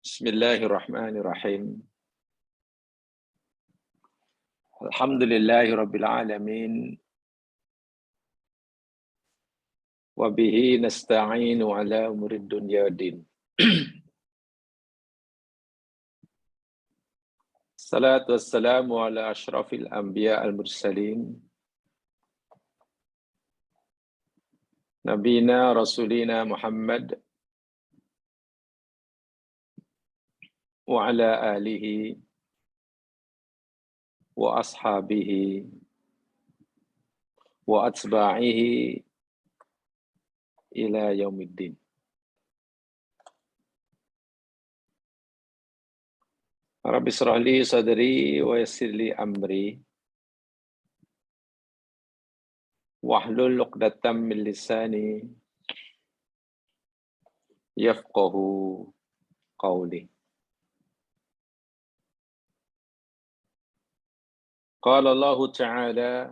Bismillahirrahmanirrahim. Alhamdulillahirabbil alamin. Wa bihi nasta'inu ala umurid dunya din. Salatu wassalamu ala asyrafil anbiya al-mursalin. Nabina Rasulina Muhammad wa ala alihi wa ashabihi wa atba'ihi ila yaumiddin. Rabbi shrah li sadri wa yassir li amri wahlul 'uqdatam min lisani yafqahu qawli. Qala Allah Ta'ala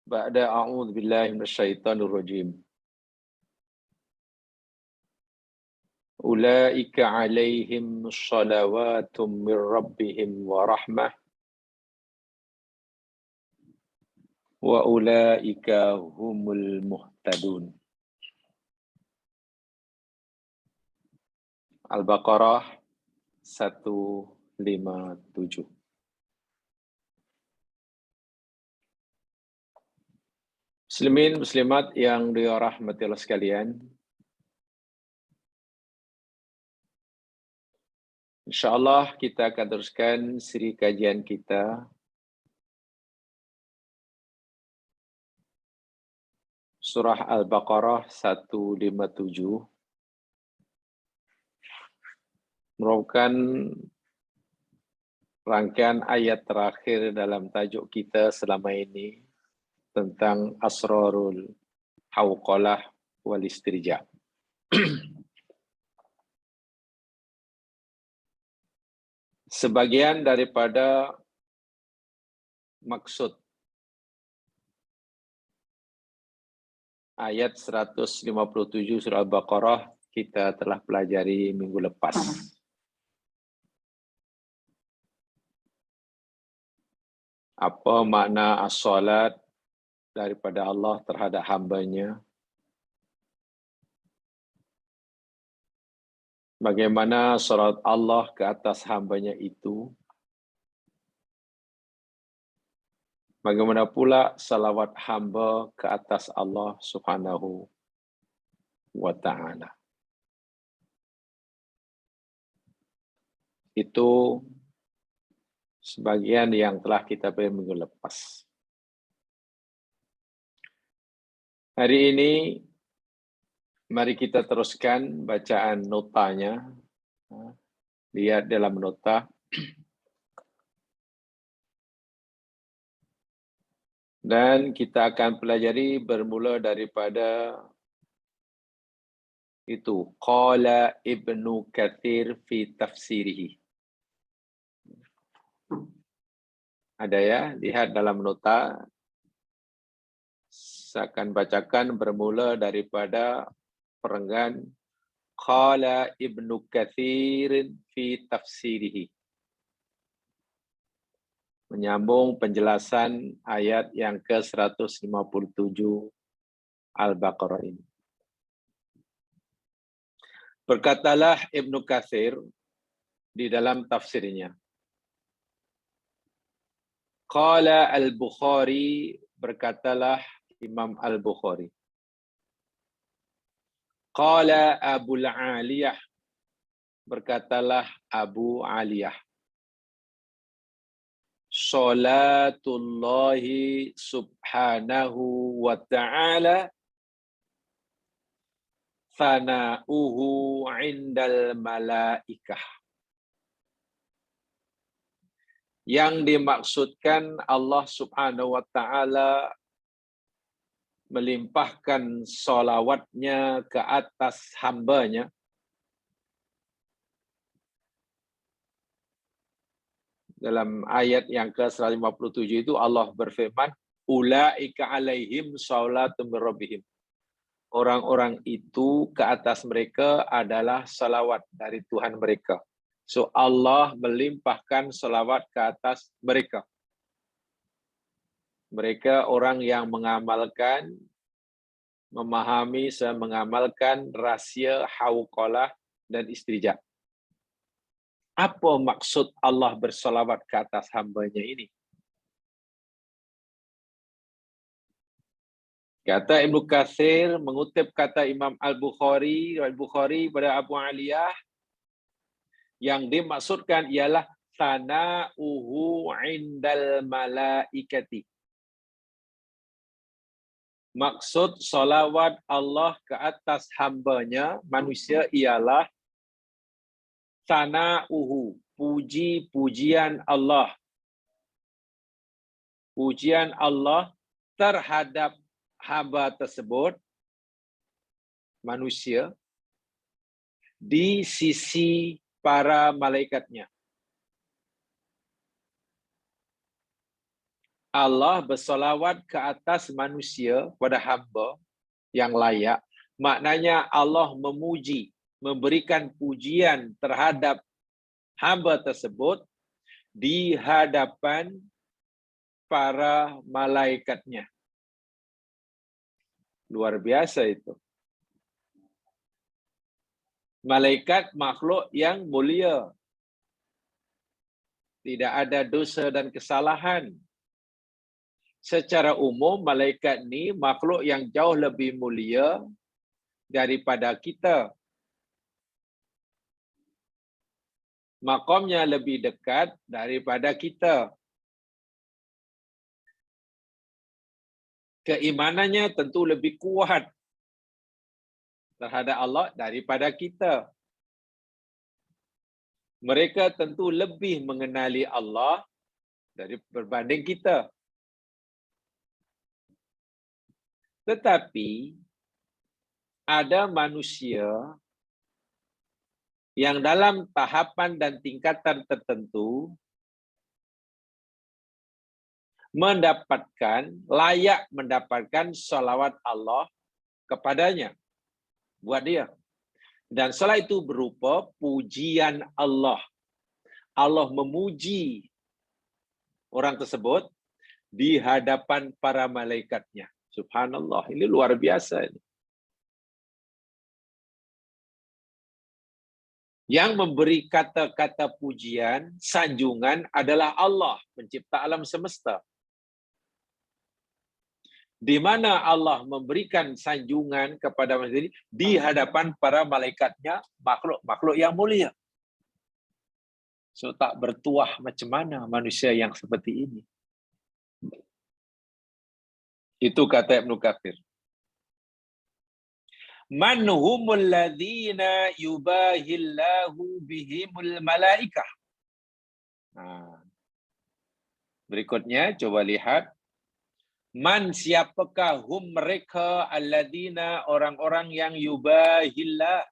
ba'da a'udzu billahi minasyaitonir rajim. Ulaika 'alaihim shalawatum mir rabbihim wa rahmah wa ulaika humul muhtadun. Al-Baqarah 157. Muslimin muslimat yang dirahmati Allah sekalian, insyaallah kita akan teruskan siri kajian kita surah Al-Baqarah 157, merupakan rangkaian ayat terakhir dalam tajuk kita selama ini tentang asrarul hauqalah wal istirja. Sebagian daripada maksud ayat 157 surah Al-Baqarah kita telah pelajari minggu lepas. Apa makna as-salat daripada Allah terhadap hamba-Nya? Bagaimana salat Allah ke atas hamba-Nya itu? Bagaimana pula salawat hamba ke atas Allah Subhanahu wa ta'ala? Itu sebagian yang telah kita beri minggu lepas. Hari ini, mari kita teruskan bacaan notanya. Lihat dalam nota. Dan kita akan pelajari bermula daripada itu. Qala Ibnu Katsir fi tafsirihi. Ada ya, lihat dalam nota. Saya akan bacakan bermula daripada perenggan Qala Ibnu Katsir fi tafsirihi. Menyambung penjelasan ayat yang ke-157 Al-Baqarah ini. Berkatalah Ibnu Katsir di dalam tafsirnya. Qala Al-Bukhari, berkatalah Imam Al-Bukhari. Qala Abul Aliyah, berkatalah Abu Aliyah. Salatullahi subhanahu wa ta'ala thana'uhu indal malaikah. Yang dimaksudkan Allah subhanahu wa ta'ala melimpahkan salawatnya ke atas hamba-Nya dalam ayat yang ke-157 itu Allah berfirman ulaika alaihim shalatum min rabbihim orang-orang itu ke atas mereka adalah salawat dari Tuhan mereka. So Allah melimpahkan salawat ke atas mereka. Mereka orang yang mengamalkan, memahami, mengamalkan rahsia hauqalah dan istijab. Apa maksud Allah bersalawat ke atas hambanya ini? Kata Ibnu Katsir mengutip kata Imam Al-Bukhari pada Abu Aliyah, yang dimaksudkan ialah sana'uhu indal malaikati. Maksud salawat Allah ke atas hambanya manusia ialah sana'uhu, puji-pujian Allah. Pujian Allah terhadap hamba tersebut, manusia, di sisi para malaikatnya. Allah bersolawat ke atas manusia pada hamba yang layak. Maknanya Allah memuji, memberikan pujian terhadap hamba tersebut di hadapan para malaikatnya. Luar biasa itu. Malaikat makhluk yang mulia. Tidak ada dosa dan kesalahan. Secara umum, malaikat ni makhluk yang jauh lebih mulia daripada kita. Maqamnya lebih dekat daripada kita. Keimanannya tentu lebih kuat terhadap Allah daripada kita. Mereka tentu lebih mengenali Allah berbanding kita. Tetapi ada manusia yang dalam tahapan dan tingkatan tertentu layak mendapatkan salawat Allah kepadanya, buat dia. Dan salat itu berupa pujian Allah. Allah memuji orang tersebut di hadapan para malaikatnya. Subhanallah, ini luar biasa. Yang memberi kata-kata pujian, sanjungan adalah Allah, pencipta alam semesta. Di mana Allah memberikan sanjungan kepada manusia ini di hadapan para malaikatnya, makhluk-makhluk yang mulia. So tak bertuah macam mana manusia yang seperti ini. Itu kata Ibnu Katsir. Man humul ladzina yubahillahu bihimul malaikah. Berikutnya coba lihat. Man, siapakah hum mereka alladzina, orang-orang yang yubahillah,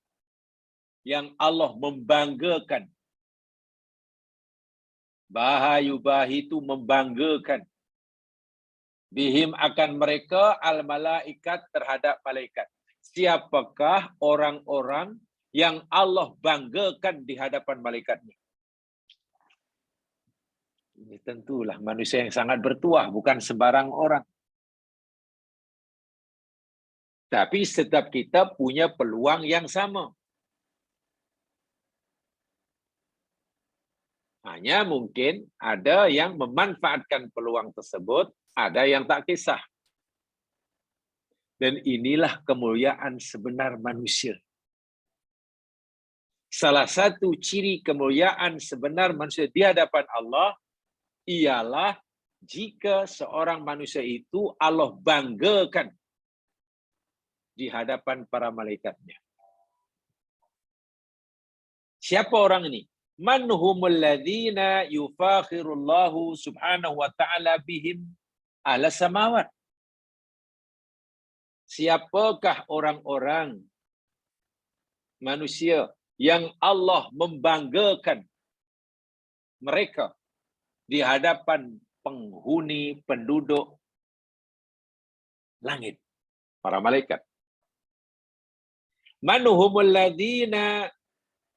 yang Allah membanggakan. Yubahi itu membanggakan. Bihim akan mereka al-malaikat, terhadap malaikat. Siapakah orang-orang yang Allah banggakan di hadapan malaikatnya? Ini tentulah manusia yang sangat bertuah, bukan sembarang orang. Tapi setiap kita punya peluang yang sama. Hanya mungkin ada yang memanfaatkan peluang tersebut, ada yang tak kisah. Dan inilah kemuliaan sebenar manusia. Salah satu ciri kemuliaan sebenar manusia di hadapan Allah ialah jika seorang manusia itu Allah banggakan di hadapan para malaikatnya. Siapa orang ini? Man humul ladzina yufakhirullahu subhanahu wa ta'ala bihim ala samawat. Siapakah orang-orang manusia yang Allah membanggakan mereka di hadapan penghuni penduduk langit, para malaikat. Manuhumul ladzina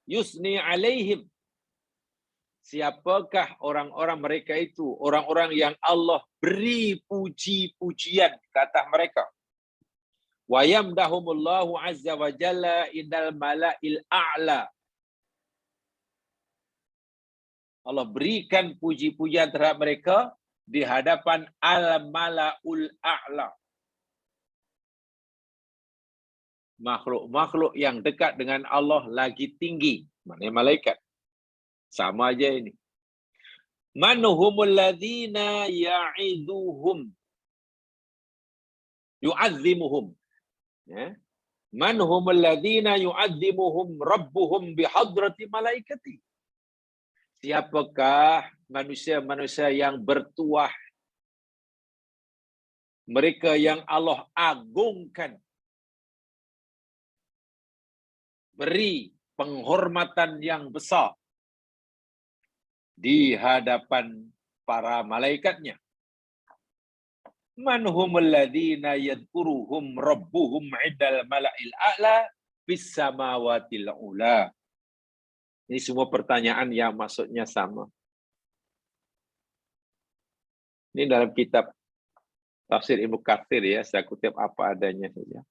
yusni alaihim. Siapakah orang-orang mereka itu? Orang-orang yang Allah beri puji-pujian ke atas mereka. Wa yamdahumullahu azza wa jalla indal mala'il a'la. Allah berikan puji-pujian terhadap mereka di hadapan al-mala'ul a'la. Makhluk-makhluk yang dekat dengan Allah lagi tinggi. Maknanya malaikat. Sama aja ini. Manuhumul ladzina ya'iduhum. Yu'azzimuhum. Ya. Manhumul ladzina yu'azzimuhum rabbuhum bihadrati malaikati. Siapakah manusia-manusia yang bertuah? Mereka yang Allah agungkan. Beri penghormatan yang besar di hadapan para malaikatnya. Manhumul ladzina yadhkuruhum rabbuhum 'indal mala'il a'la fis samawatil ula. Ini semua pertanyaan yang maksudnya sama. Ini dalam kitab Tafsir Ibnu Katsir ya, saya kutip apa adanya saja.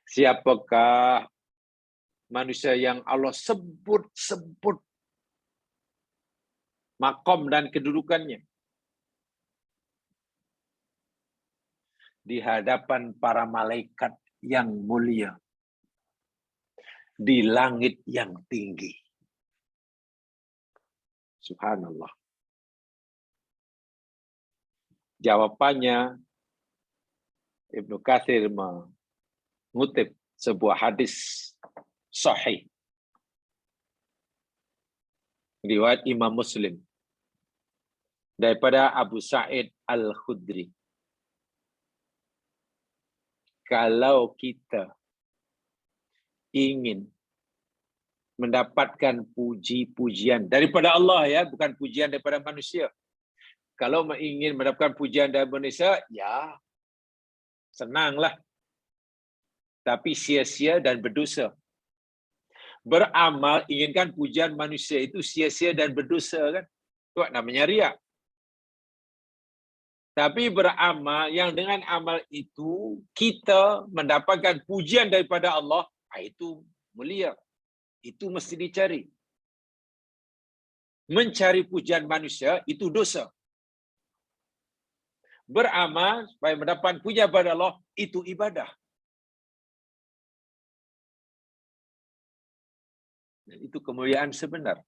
Siapakah manusia yang Allah sebut-sebut makom dan kedudukannya di hadapan para malaikat yang mulia di langit yang tinggi. Subhanallah. Jawabannya Ibnu Katsir mengutip sebuah hadis sahih riwayat Imam Muslim daripada Abu Sa'id Al-Khudri. Kalau kita ingin mendapatkan puji-pujian daripada Allah ya, bukan pujian daripada manusia. Kalau ingin mendapatkan pujian dari manusia, ya senanglah. Tapi sia-sia dan berdosa. Beramal inginkan pujian manusia itu sia-sia dan berdosa kan? Itu namanya riak. Tapi beramal yang dengan amal itu kita mendapatkan pujian daripada Allah, itu mulia. Itu mesti dicari. Mencari pujian manusia itu dosa. Beramal supaya mendapat pujian daripada Allah itu ibadah. Dan itu kemuliaan sebenar.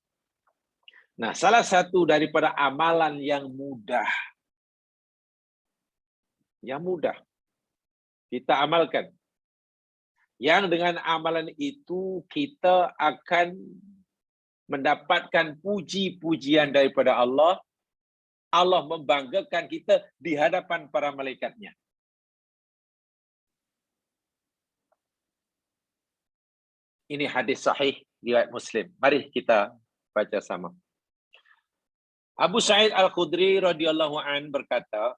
Nah, salah satu daripada amalan yang mudah kita amalkan, yang dengan amalan itu kita akan mendapatkan puji-pujian daripada Allah. Allah membanggakan kita di hadapan para malaikatnya. Ini hadis sahih riwayat Muslim. Mari kita baca sama. Abu Sa'id Al-Khudri radhiyallahu an berkata,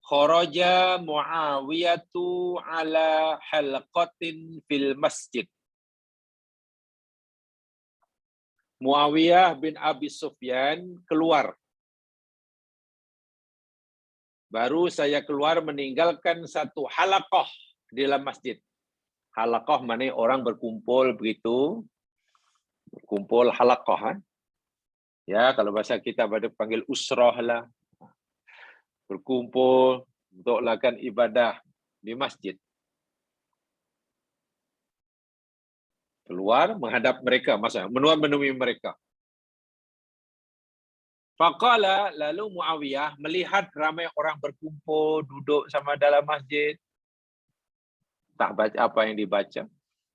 kharaja Muawiyatu ala halqatin fil masjid. Muawiyah bin Abi Sufyan keluar. Baru saya keluar meninggalkan satu halaqah di dalam masjid. Halaqah maknanya orang berkumpul begitu. Berkumpul halaqah. Ya, kalau bahasa kita pada panggil usrah lah. Berkumpul untuk melakukan ibadah di masjid. Keluar menghadap mereka, maksudnya menemui mereka. Faqala, lalu Muawiyah melihat ramai orang berkumpul, duduk sama dalam masjid. Tak baca apa yang dibaca.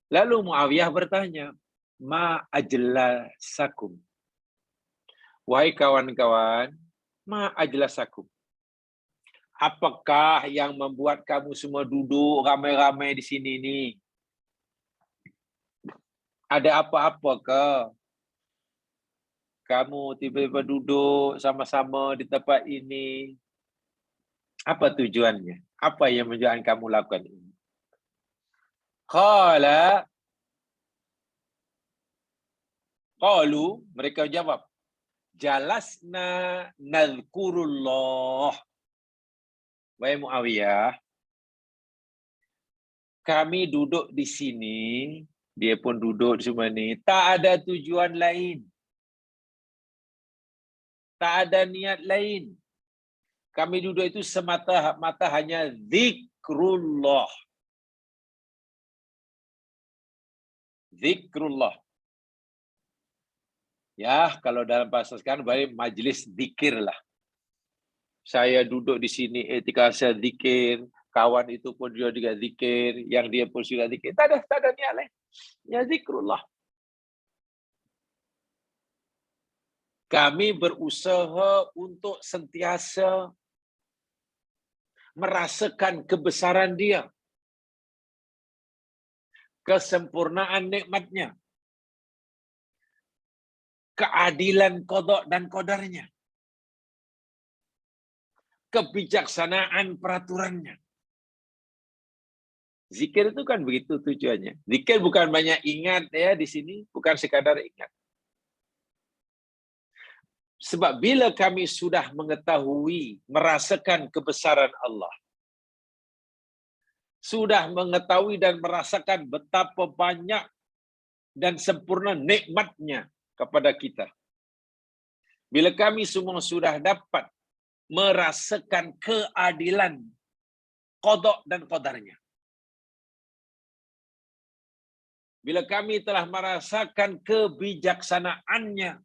Lalu Muawiyah bertanya, ma ajlasakum. Wahai kawan-kawan, ma ajlasakum. Apakah yang membuat kamu semua duduk ramai-ramai di sini ni? Ada apa-apa ke? Kamu tiba-tiba duduk sama-sama di tempat ini. Apa tujuannya? Apa yang menjadikan kamu lakukan ini? Qala, Qalu, mereka jawab, jalasna nadhkurullah. Wahai Muawiyah, kami duduk di sini, dia pun duduk semua ni, tak ada tujuan lain. Tak ada niat lain. Kami duduk itu semata-mata hanya zikrullah. Zikrullah. Ya, kalau dalam bahasa sekarang berarti majlis zikir lah. Saya duduk di sini, etika saya zikir, kawan itu pun juga zikir, yang dia pun sudah zikir. Tak ada niat lain. Ya zikrullah. Kami berusaha untuk sentiasa merasakan kebesaran dia, kesempurnaan nikmatnya, keadilan qada dan qadarnya, kebijaksanaan peraturannya. Zikir itu kan begitu tujuannya. Zikir bukan banyak ingat ya di sini, bukan sekadar ingat. Sebab bila kami sudah mengetahui, merasakan kebesaran Allah, sudah mengetahui dan merasakan betapa banyak dan sempurna nikmatnya kepada kita. Bila kami semua sudah dapat merasakan keadilan qada dan qadarnya. Bila kami telah merasakan kebijaksanaannya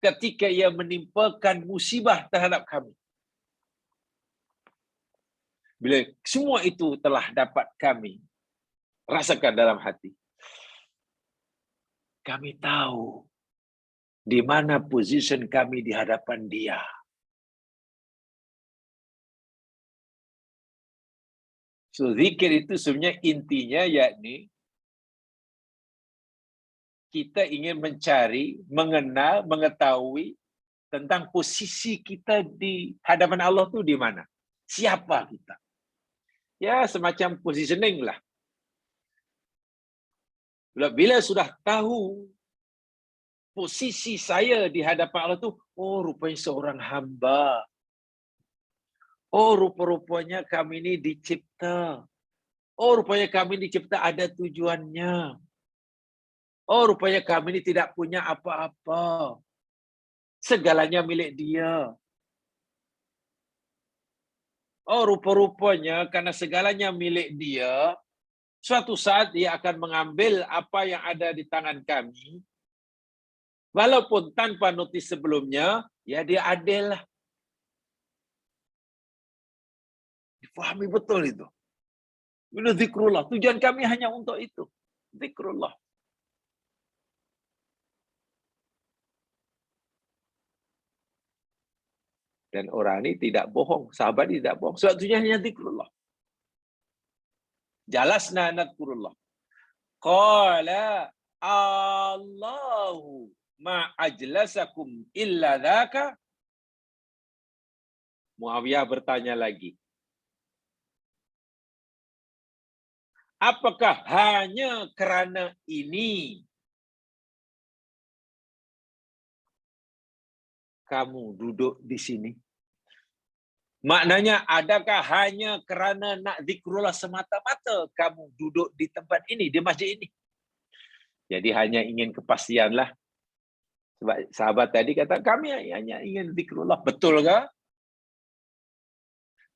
ketika ia menimpakan musibah terhadap kami. Bila semua itu telah dapat kami rasakan dalam hati, kami tahu di mana position kami di hadapan dia. So, zikir itu sebenarnya intinya yakni kita ingin mencari, mengenal, mengetahui tentang posisi kita di hadapan Allah tu di mana. Siapa kita? Ya, semacam positioning lah. Bila sudah tahu posisi saya di hadapan Allah tu, oh rupanya seorang hamba. Oh rupa-rupanya kami ini dicipta. Oh rupanya kami dicipta ada tujuannya. Oh rupanya kami ini tidak punya apa-apa. Segalanya milik dia. Oh rupa-rupanya karena segalanya milik dia, suatu saat dia akan mengambil apa yang ada di tangan kami, walaupun tanpa notis sebelumnya, ya dia adil lah. Difahami betul itu. Ini zikrullah. Tujuan kami hanya untuk itu. Zikrullah. Dan orang ini tidak bohong. Sahabat ini tidak bohong. Sebab tujuannya hanya zikrullah. Jalasna nadkurullah. Qala Allahu ma ajlasakum illa dhaka. Muawiyah bertanya lagi. Apakah hanya kerana ini kamu duduk di sini? Maknanya, adakah hanya kerana nak zikrullah semata-mata kamu duduk di tempat ini, di masjid ini? Jadi hanya ingin kepastian lah. Sebab sahabat tadi kata, kami hanya ingin zikrullah. Betul ke?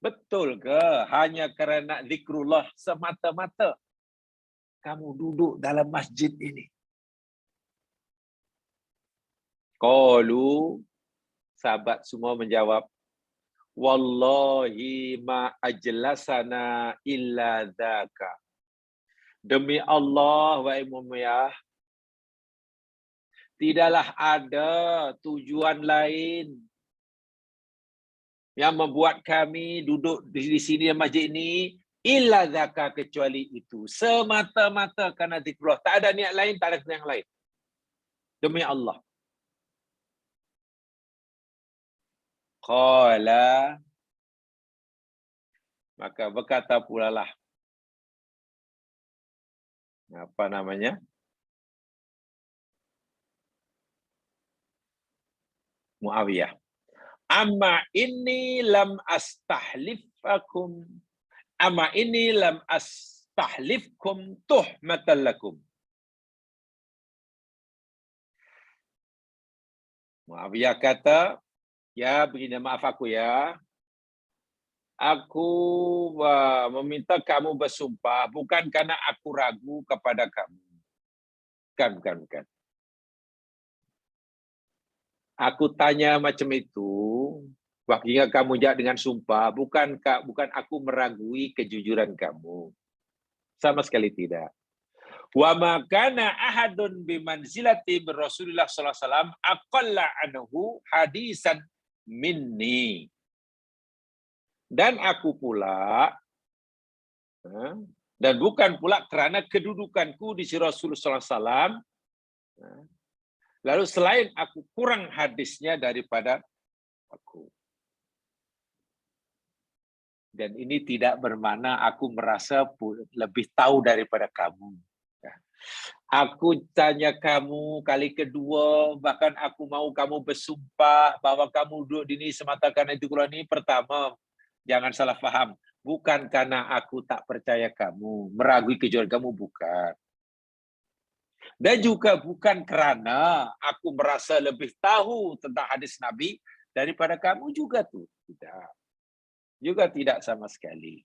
Betul ke? Hanya kerana zikrullah semata-mata kamu duduk dalam masjid ini? Qalu, sahabat semua menjawab, wallahi ma ajlasana illa dzaka. Demi Allah, wahai Muawiyah, tidaklah ada tujuan lain yang membuat kami duduk di sini di masjid ini illa dzaka, kecuali itu. Semata-mata kerana zikrullah. Tak ada niat lain, tak ada yang lain. Demi Allah. Qala, maka berkata pula lah, apa namanya? Muawiyah. Amma inni lam astahlifakum. Amma inni lam astahlifkum tuhmatan lakum. Muawiyah kata, ya begini, maaf aku ya. Aku meminta kamu bersumpah bukan karena aku ragu kepada kamu. Bukan. Aku tanya macam itu, waktunya kamu jawab dengan sumpah, bukan aku meragui kejujuran kamu. Sama sekali tidak. Wa ma kana ahadun bimanzilati Rasulullah sallallahu alaihi wasallam aqalla anhu hadisan minni. Dan aku pula, dan bukan pula kerana kedudukanku di sisi Rasulullah sallallahu alaihi wasallam, lalu selain aku kurang hadisnya daripada aku. Dan ini tidak bermakna aku merasa lebih tahu daripada kamu. Aku tanya kamu kali kedua, bahkan aku mau kamu bersumpah bahwa kamu duduk di sini semata karena itu Quran ini. Pertama, jangan salah faham. Bukan karena aku tak percaya kamu, meragui kejujuran kamu, bukan. Dan juga bukan kerana aku merasa lebih tahu tentang hadis Nabi daripada kamu juga tuh. Tidak. Juga tidak sama sekali.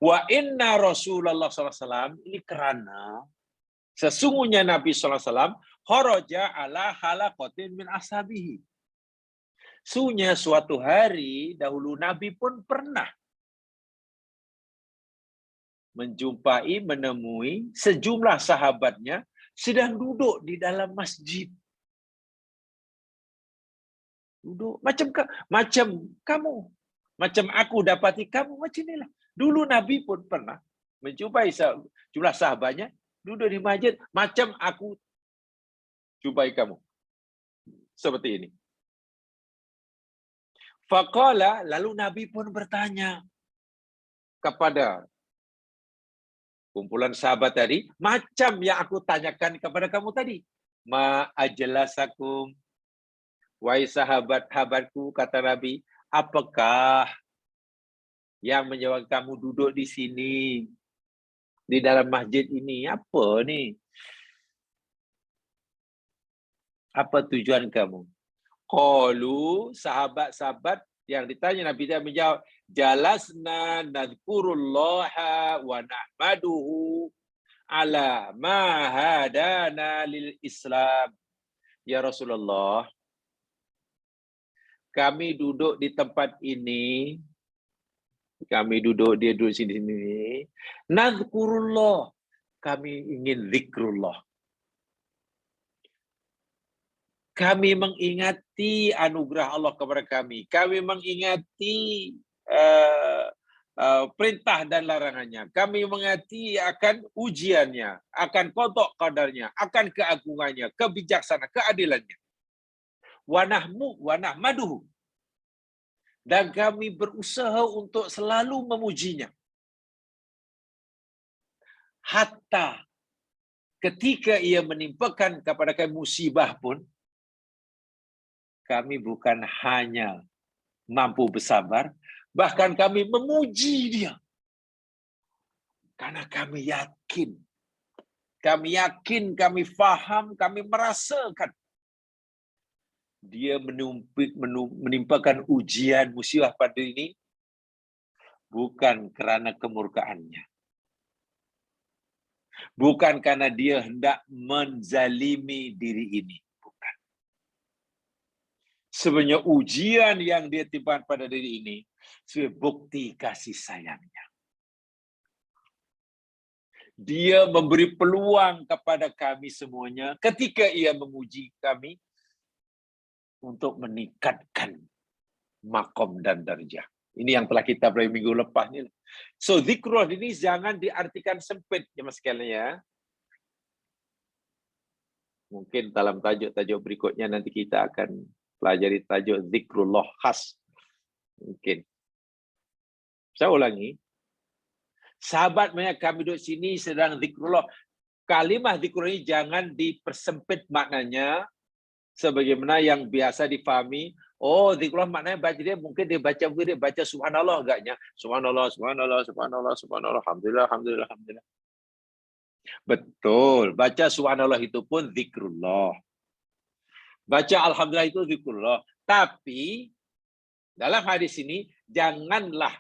Wa inna Rasulullah SAW, ini kerana sesungguhnya Nabi SAW kharaja ala halaqatin min ashabihi. Sesungguhnya suatu hari dahulu Nabi pun pernah menemui sejumlah sahabatnya sedang duduk di dalam masjid. Duduk macam kamu, macam aku dapati kamu macam inilah. Dulu Nabi pun pernah menjumpai jumlah sahabatnya duduk di masjid macam aku jumpai kamu. Seperti ini. Faqala, lalu Nabi pun bertanya kepada kumpulan sahabat tadi, macam yang aku tanyakan kepada kamu tadi. Ma ajlasakum, wahai sahabat-sahabatku, kata Nabi, apakah yang menyebabkan kamu duduk di sini, di dalam masjid ini? Apa ni? Apa tujuan kamu? Qalu, sahabat-sahabat yang ditanya, Nabi dia menjawab, jalasna nadhkurullaha wa nahmaduhu ala ma hadana lil Islam. Ya Rasulullah, kami duduk di tempat ini, kami duduk sini, nadhkurullah, kami ingin zikrullah. Kami mengingati anugerah Allah kepada kami. Kami mengingati perintah dan larangannya. Kami mengingati akan ujiannya, akan qada qadarnya, akan keagungannya, kebijaksanaan, keadilannya. Wa nahmaduhu. Dan kami berusaha untuk selalu memujinya. Hatta ketika ia menimpakan kepada kami musibah pun, kami bukan hanya mampu bersabar, bahkan kami memuji dia. Karena kami yakin, kami faham, kami merasakan dia menimpakan ujian musibah pada ini bukan kerana kemurkaannya. Bukan karena dia hendak menzalimi diri ini. Sebenarnya ujian yang dia timpakan pada diri ini sebagai bukti kasih sayangnya. Dia memberi peluang kepada kami semuanya ketika ia memuji kami untuk meningkatkan makom dan darjah. Ini yang telah kita belajar minggu lepas ni. So zikrullah ini jangan diartikan sempit ya mas sekalian ya. Mungkin dalam tajuk-tajuk berikutnya nanti kita akan pelajari tajuk zikrullah khas. Mungkin. Saya ulangi. Sahabat banyak kami duduk sini sedang zikrullah. Kalimah zikrullah ini jangan dipersempit maknanya Sebagaimana yang biasa difahami, oh zikrullah maknanya baca dia mungkin dia baca wirid, baca subhanallah agaknya. Subhanallah, subhanallah, subhanallah, subhanallah, alhamdulillah, alhamdulillah, alhamdulillah. Betul, baca subhanallah itu pun zikrullah. Baca alhamdulillah itu zikrullah. Tapi dalam hadis ini janganlah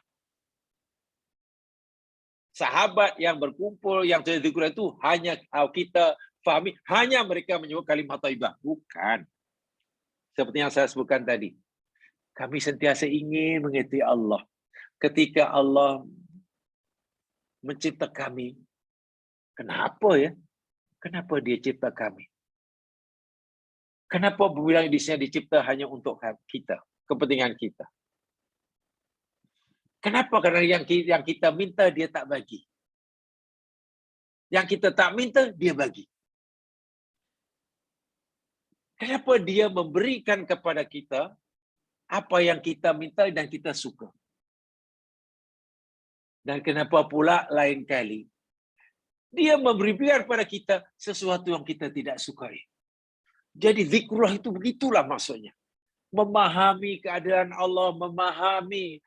sahabat yang berkumpul yang zikrullah itu hanya kita fahami hanya mereka menyebut kalimat thayyibah. Bukan. Seperti yang saya sebutkan tadi. Kami sentiasa ingin mengikuti Allah. Ketika Allah mencipta kami, kenapa ya? Kenapa dia cipta kami? Kenapa bilang di sini dicipta hanya untuk kita, kepentingan kita? Kenapa? Karena yang kita minta dia tak bagi. Yang kita tak minta dia bagi. Kenapa dia memberikan kepada kita apa yang kita minta dan kita suka? Dan kenapa pula lain kali dia memberikan kepada kita sesuatu yang kita tidak sukai? Jadi zikrullah itu begitulah maksudnya. Memahami keadaan Allah, memahami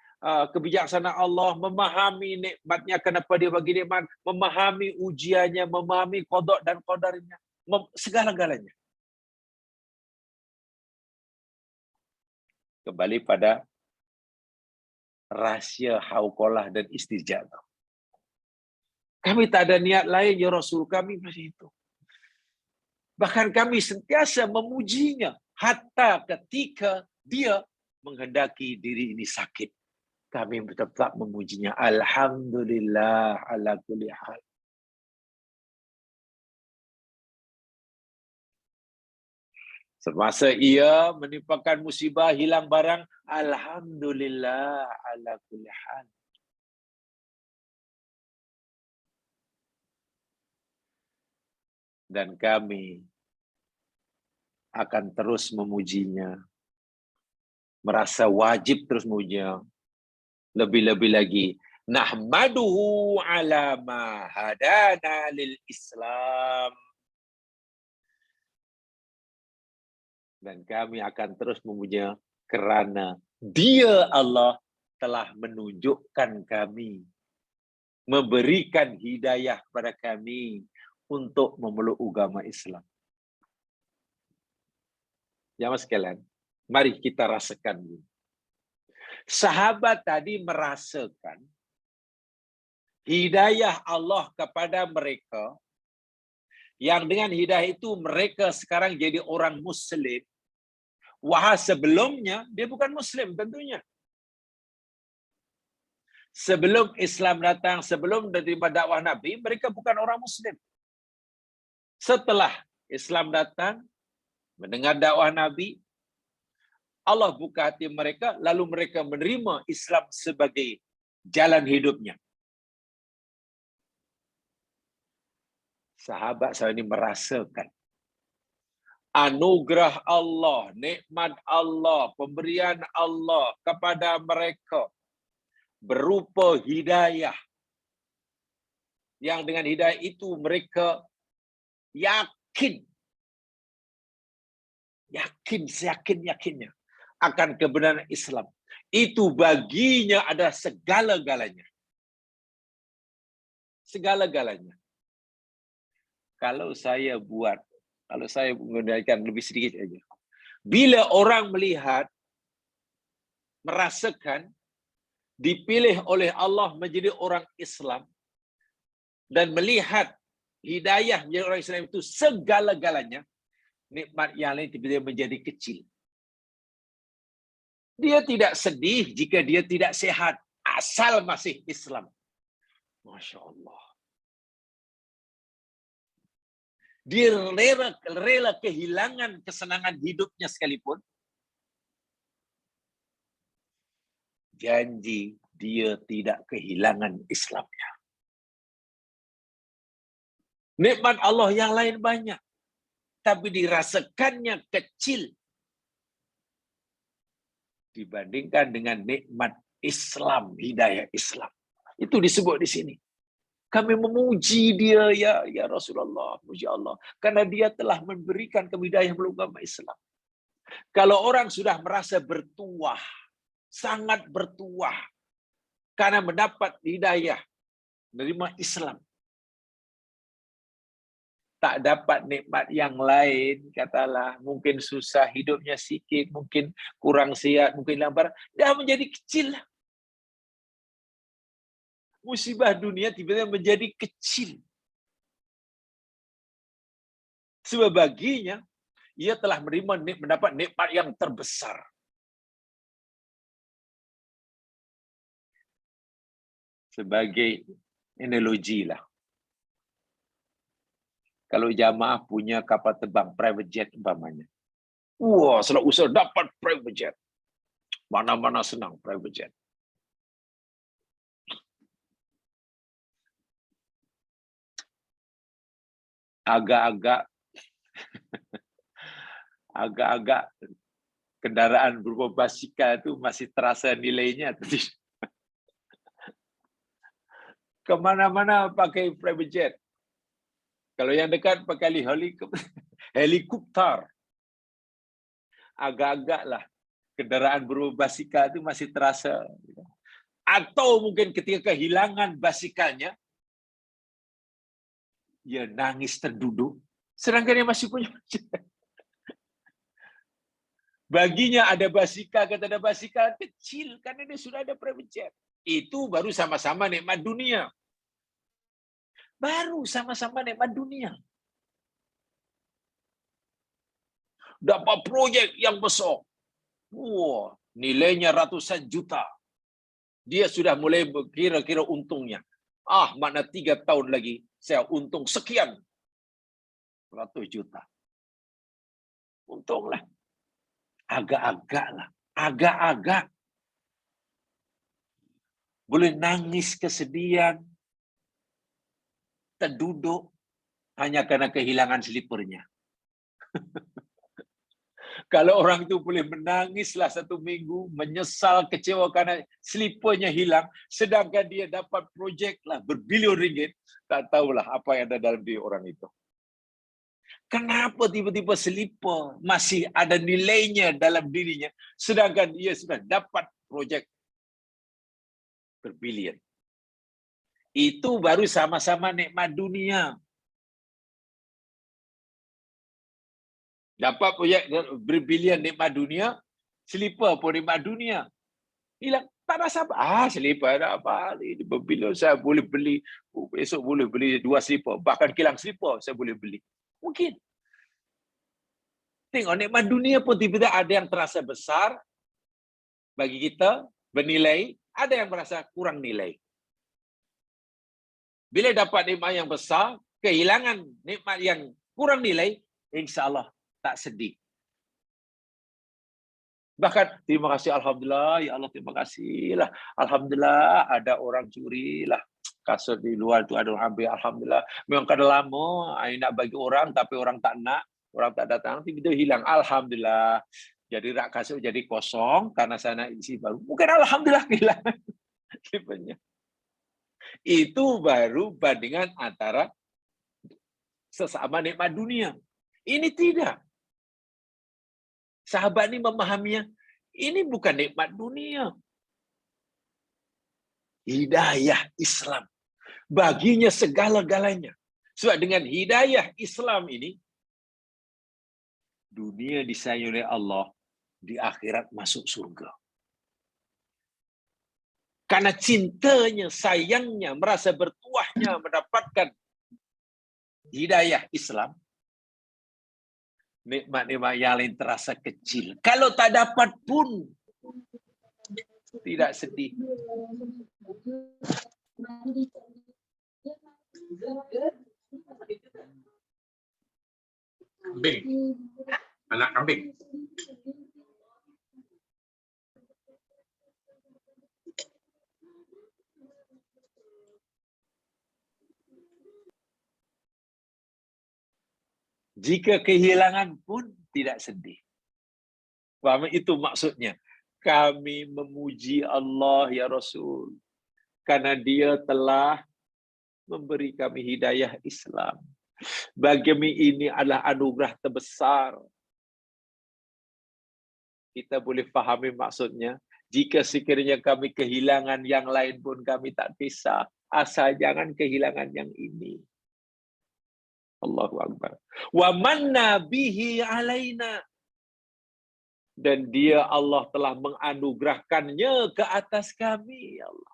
kebijaksanaan Allah, memahami nikmatnya kenapa dia bagi nikmat, memahami ujiannya, memahami qada dan qadarnya, segala-galanya. Kembali pada rahsia hauqalah dan istijabah. Kami tak ada niat lain, ya Rasul, kami masih itu. Bahkan kami sentiasa memujinya, hatta ketika dia menghendaki diri ini sakit. Kami tetap memujinya. Alhamdulillah ala kulli hal. Semasa ia menimpakan musibah, hilang barang, alhamdulillah ala kulli hal. Dan kami akan terus memujinya. Merasa wajib terus memujinya. Lebih-lebih lagi, nahmaduhu ala ma hadana lil Islam. Dan kami akan terus memujinya kerana dia Allah telah menunjukkan kami, memberikan hidayah kepada kami untuk memeluk agama Islam. Jamaah sekalian, mari kita rasakan dulu. Sahabat tadi merasakan hidayah Allah kepada mereka, yang dengan hidayah itu mereka sekarang jadi orang Muslim. Wah, sebelumnya dia bukan Muslim tentunya. Sebelum Islam datang, sebelum menerima dakwah Nabi, mereka bukan orang Muslim. Setelah Islam datang, mendengar dakwah Nabi, Allah buka hati mereka, lalu mereka menerima Islam sebagai jalan hidupnya. Sahabat saya ini merasakan anugerah Allah, nikmat Allah, pemberian Allah kepada mereka berupa hidayah. Yang dengan hidayah itu mereka yakin seyakin-yakinnya akan kebenaran Islam. Itu baginya ada segala-galanya. Segala-galanya. Kalau saya menggunakan lebih sedikit aja. Bila orang melihat, merasakan, dipilih oleh Allah menjadi orang Islam, dan melihat hidayah menjadi orang Islam itu segala-galanya, nikmat yang lain tiba-tiba menjadi kecil. Dia tidak sedih jika dia tidak sehat, asal masih Islam. Masya Allah. Dia rela kehilangan kesenangan hidupnya sekalipun. Janji dia tidak kehilangan Islamnya. Nikmat Allah yang lain banyak, tapi dirasakannya kecil dibandingkan dengan nikmat Islam, hidayah Islam. Itu disebut di sini. Kami memuji dia, ya Rasulullah, puji Allah, karena dia telah memberikan kami hidayah melalui agama Islam. Kalau orang sudah merasa bertuah, sangat bertuah, karena mendapat hidayah, menerima Islam, tak dapat nikmat yang lain, katalah mungkin susah hidupnya sikit, mungkin kurang sihat, mungkin lapar, dah menjadi kecil. Musibah dunia tiba-tiba menjadi kecil. Sebab baginya, ia telah mendapat nikmat yang terbesar. Sebagai analogi lah. Kalau jamaah punya kapal terbang, private jet umpamanya. Wah, selalu usaha dapat private jet. Mana-mana senang private jet. Agak-agak kendaraan berupa basikal itu masih terasa nilainya. Kemana-mana pakai private jet. Kalau yang dekat pakai helikopter. Agak-agak lah kendaraan berupa basikal itu masih terasa. Atau mungkin ketika kehilangan basikalnya, dia nangis terduduk, sedangkan dia masih punya basikal. Baginya ada basikal, kata ada basikal kecil, karena dia sudah ada private jet. Itu baru sama-sama nikmat dunia. Baru sama-sama nikmat dunia. Dapat proyek yang besar. Wah, nilainya ratusan juta. Dia sudah mulai kira-kira untungnya. Mana 3 tahun lagi, saya untung sekian. 100 juta. Untunglah. Agak-agak lah. Agak-agak. Boleh nangis kesedihan. Terduduk. Hanya karena kehilangan slipernya. Kalau orang itu boleh menangislah 1 minggu, menyesal, kecewa karena slipernya hilang, sedangkan dia dapat projek lah berbilion ringgit, tak tahulah apa yang ada dalam diri orang itu. Kenapa tiba-tiba sliper masih ada nilainya dalam dirinya, sedangkan dia sudah dapat projek berbilion. Itu baru sama-sama nikmat dunia. Dapat projek berbilion nikmat dunia, sliper pun nikmat dunia. Hilang, tak rasa apa. Selipar ada apa? Ini berbilion saya boleh beli. Esok boleh beli 2 selipar. Bahkan kilang selipar saya boleh beli. Mungkin. Tengok, nikmat dunia pun tiba-tiba ada yang terasa besar bagi kita, bernilai. Ada yang merasa kurang nilai. Bila dapat nikmat yang besar, kehilangan nikmat yang kurang nilai, insya-Allah tak sedih. Bahkan terima kasih, alhamdulillah, ya Allah terima kasih lah. Alhamdulillah ada orang curi lah. Kasut di luar tu ada orang ambil, alhamdulillah. Memang kada lama ai nak bagi orang tapi orang tak nak, orang tak datang, tiba-tiba hilang. Alhamdulillah. Jadi rak kasut jadi kosong karena sana isi baru. Bukan alhamdulillah kehilangan. Itu baru bandingan antara sesama nikmat dunia. Ini tidak. Sahabat ini memahaminya, ini bukan nikmat dunia. Hidayah Islam. Baginya segala-galanya. Sebab dengan hidayah Islam ini, dunia disayangi oleh Allah, di akhirat masuk surga. Karena cintanya, sayangnya, merasa bertuahnya mendapatkan hidayah Islam, nikmat-nikmat yang lain terasa kecil. Kalau tak dapat pun, tidak sedih. Kambing. Anak kambing. Jika kehilangan pun tidak sedih. Faham? Itu maksudnya. Kami memuji Allah ya Rasul. Karena dia telah memberi kami hidayah Islam. Bagi kami ini adalah anugerah terbesar. kita boleh fahami maksudnya. Jika sekiranya kami kehilangan yang lain pun kami tak kisah. Asal jangan kehilangan yang ini. Allahu Akbar. Wa manna bihi alaina. Dan dia Allah telah menganugerahkannya ke atas kami. Ya Allah.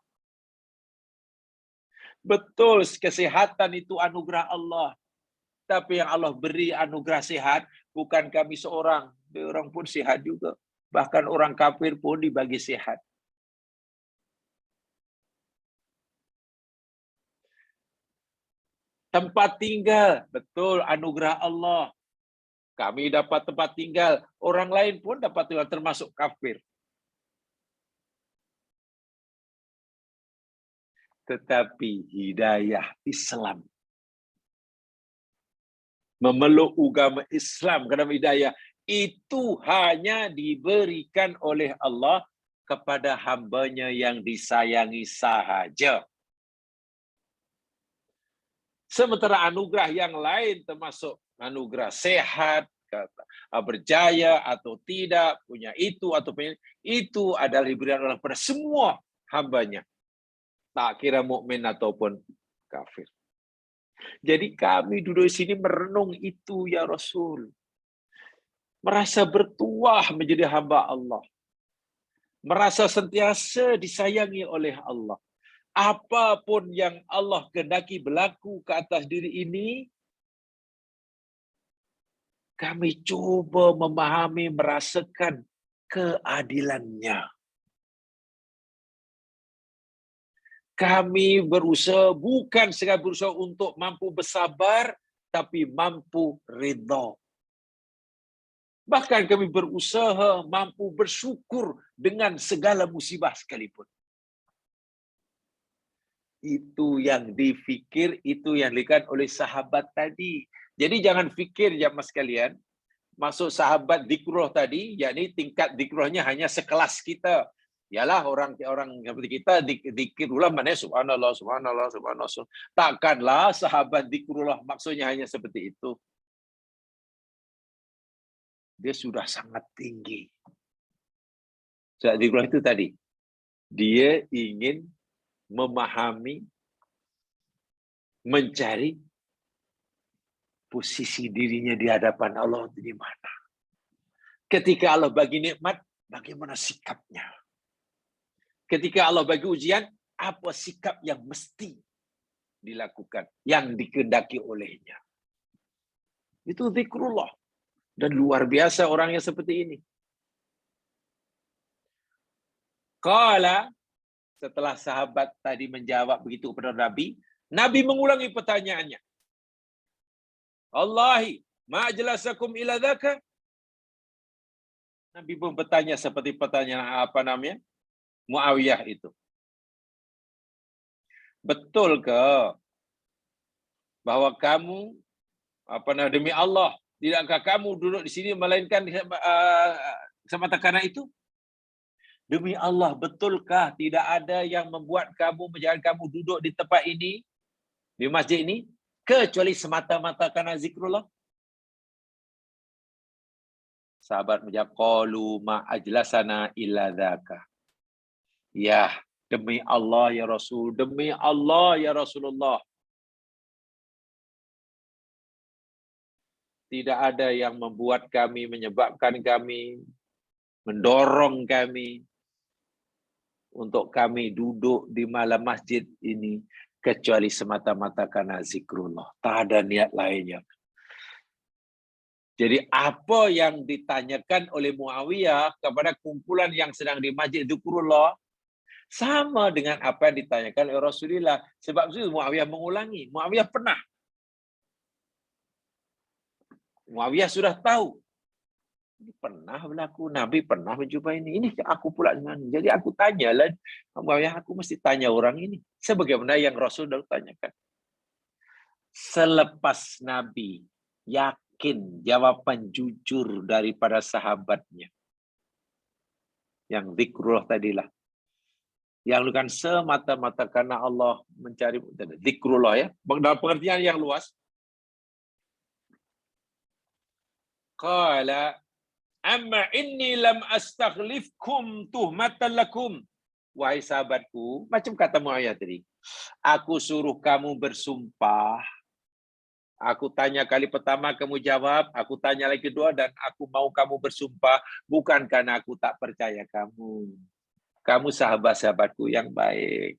Betul, kesehatan itu anugerah Allah. Tapi yang Allah beri anugerah sehat, bukan kami seorang. Orang pun sehat juga. Bahkan orang kafir pun dibagi sehat. Tempat tinggal, betul, anugerah Allah. Kami dapat tempat tinggal, orang lain pun dapat tinggal, termasuk kafir. Tetapi hidayah Islam, memeluk agama Islam karena hidayah, itu hanya diberikan oleh Allah kepada hambanya yang disayangi sahaja. Sementara anugerah yang lain termasuk anugerah sehat, berjaya atau tidak, punya itu atau punya itu adalah diberikan oleh pada semua hambanya. Tak kira mukmin ataupun kafir. Jadi kami duduk di sini merenung itu ya Rasul. Merasa bertuah menjadi hamba Allah. Merasa sentiasa disayangi oleh Allah. Apapun yang Allah kehendaki berlaku ke atas diri ini, kami cuba memahami, merasakan keadilannya. Kami berusaha, bukan sekadar berusaha untuk mampu bersabar, tapi mampu ridha. Bahkan kami berusaha mampu bersyukur dengan segala musibah sekalipun. Itu yang difikir, itu yang dilihat oleh sahabat tadi. Jadi jangan fikir jamaah sekalian, masuk sahabat zikrullah tadi, yakni tingkat zikrulahnya hanya sekelas kita. Yalah orang seperti kita zikrullah mana subhanallah, subhanallah, subhanallah. Takkanlah sahabat zikrullah maksudnya hanya seperti itu. Dia sudah sangat tinggi. Sahabat zikrullah itu tadi, dia ingin memahami, mencari posisi dirinya di hadapan Allah di mana. Ketika Allah bagi nikmat, bagaimana sikapnya? Ketika Allah bagi ujian, apa sikap yang mesti dilakukan, yang dikehendaki olehnya? Itu zikrullah. Dan luar biasa orang yang seperti ini. Qala, setelah sahabat tadi menjawab begitu kepada Nabi, Nabi mengulangi pertanyaannya. Allahi, ma'ajlasakum ila dhaka? Nabi pun bertanya seperti pertanyaan Muawiyah itu. Betul ke bahwa kamu demi Allah, tidakkah kamu duduk di sini melainkan semata karena itu? Demi Allah, betulkah tidak ada yang membuat kamu, menjadikan kamu duduk di tempat ini, di masjid ini, kecuali semata-mata karena zikrullah? Sahabat menjawab, qalu ma ajlasana illa dzaka. Ya, demi Allah ya Rasul, demi Allah ya Rasulullah. Tidak ada yang membuat kami, menyebabkan kami, mendorong kami untuk kami duduk di malam masjid ini kecuali semata-mata karena zikrullah. Tak ada niat lainnya. Jadi apa yang ditanyakan oleh Muawiyah kepada kumpulan yang sedang di masjid zikrullah sama dengan apa yang ditanyakan oleh Rasulullah. Sebab itu Muawiyah mengulangi. Muawiyah pernah. Muawiyah sudah tahu. Ini pernah berlaku. Nabi pernah menjumpai ini. Ini aku pula dengan. Jadi aku tanyalah. Muawiyah, aku mesti tanya orang ini. Sebagaimana yang Rasul dah tanyakan. Selepas Nabi yakin jawaban jujur daripada sahabatnya. Yang zikrullah tadilah. Yang bukan semata-mata karena Allah mencari zikrullah ya. Dalam pengertian yang luas. Qala Amma inni lam astakhlifkum tuhmatan lakum. Wahai sahabatku, macam kata Muawiyah tadi, aku suruh kamu bersumpah. Aku tanya kali pertama, kamu jawab. Aku tanya lagi kedua, dan aku mau kamu bersumpah. Bukan karena aku tak percaya kamu. Kamu sahabat-sahabatku yang baik.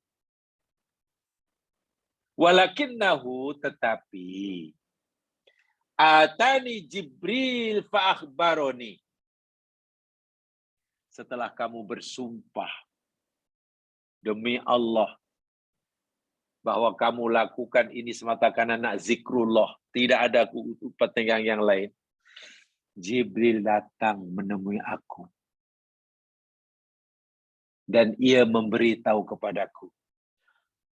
Walakinnahu, tetapi atani Jibril fa akhbaroni. Setelah kamu bersumpah demi Allah bahwa kamu lakukan ini semata karena nak zikrullah, tidak ada kepentingan yang lain, Jibril datang menemui aku dan ia memberitahu kepadaku,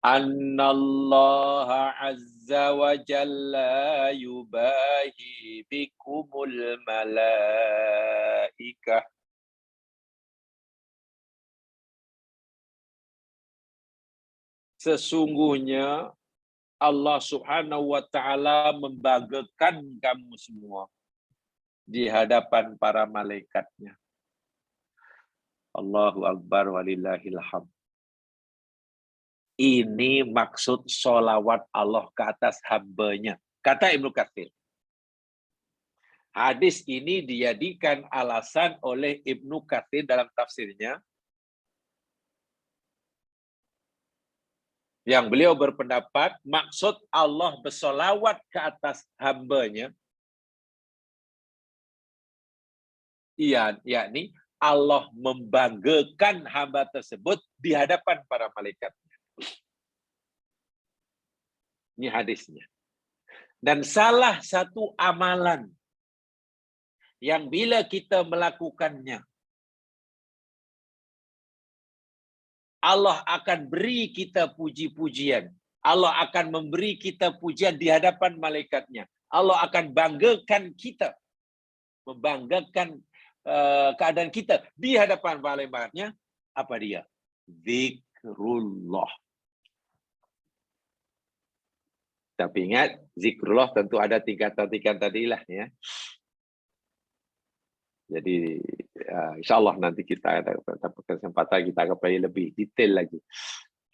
Annallaha azza wa jalla yubahi bikumul malaikah. Sesungguhnya Allah Subhanahu wa taala membanggakan kamu semua di hadapan para malaikatnya. Allahu Akbar walillahil hamd. Ini maksud sholawat Allah ke atas hambanya. Kata Ibnu Katsir. Hadis ini dijadikan alasan oleh Ibnu Katsir dalam tafsirnya. Yang beliau berpendapat maksud Allah bersolawat ke atas hambanya, yakni Allah membanggakan hamba tersebut di hadapan para malaikatnya. Ini hadisnya. Dan salah satu amalan yang bila kita melakukannya, Allah akan beri kita puji-pujian. Allah akan memberi kita pujian di hadapan malaikatnya. Allah akan banggakan kita. Membanggakan keadaan kita di hadapan malaikatnya. Apa dia? Zikrullah. Tapi ingat, zikrullah tentu ada tingkatan-tingkatan tadilah ya. Jadi insya Allah nanti kita dapat kesempatan kita akan pelajari lebih detail lagi.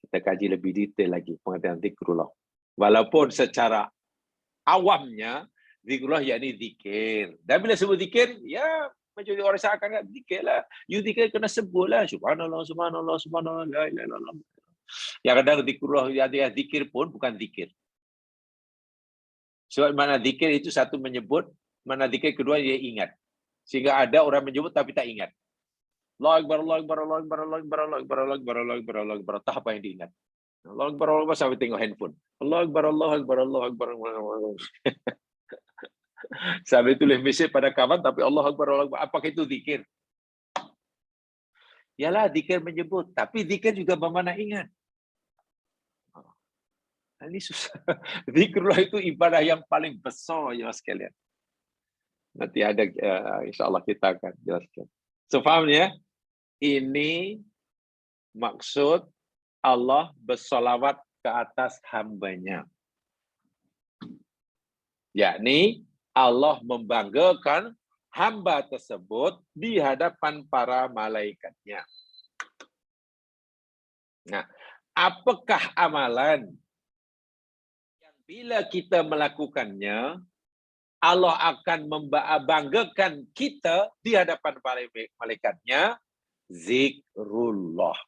Kita kaji lebih detail lagi pengertian zikrullah. Walaupun secara awamnya zikrullah yakni zikir. Dan bila sebut zikir, ya macam orang seakan-akan zikir lah. You zikir kena sebut lah. Subhanallah, subhanallah, subhanallah, la ilaha illallah. Yang kadang zikrullah, yang zikir pun bukan zikir. Sebab mana zikir itu satu menyebut, mana zikir kedua dia ingat. Sehingga ada orang menyebut tapi tak ingat. Allahu Akbar, Allahu Akbar, Allahu Akbar, Allahu Akbar, Allahu Akbar, Allahu Akbar, Allahu Akbar, Allahu Akbar. Tak apa yang diingat. Allahu Akbar, Allahu Akbar sampai tengok handphone. Allahu Akbar, Allahu Akbar, Allahu Akbar. Sampai tulis mesej pada kawan tapi Allahu Akbar, Allahu Akbar. Apakah itu zikir? Yalah, zikir menyebut, tapi zikir juga bermakna ingat. Ini susah. Zikrullah itu ibadah yang paling besar ya sekalian. Nanti ada insya-Allah kita akan jelaskan. So faham ya? Ini maksud Allah bersolawat ke atas hambanya. Yakni Allah membanggakan hamba tersebut di hadapan para malaikatnya. Nah, apakah amalan yang bila kita melakukannya Allah akan membanggakan kita di hadapan para malaikatnya? Zikrullah.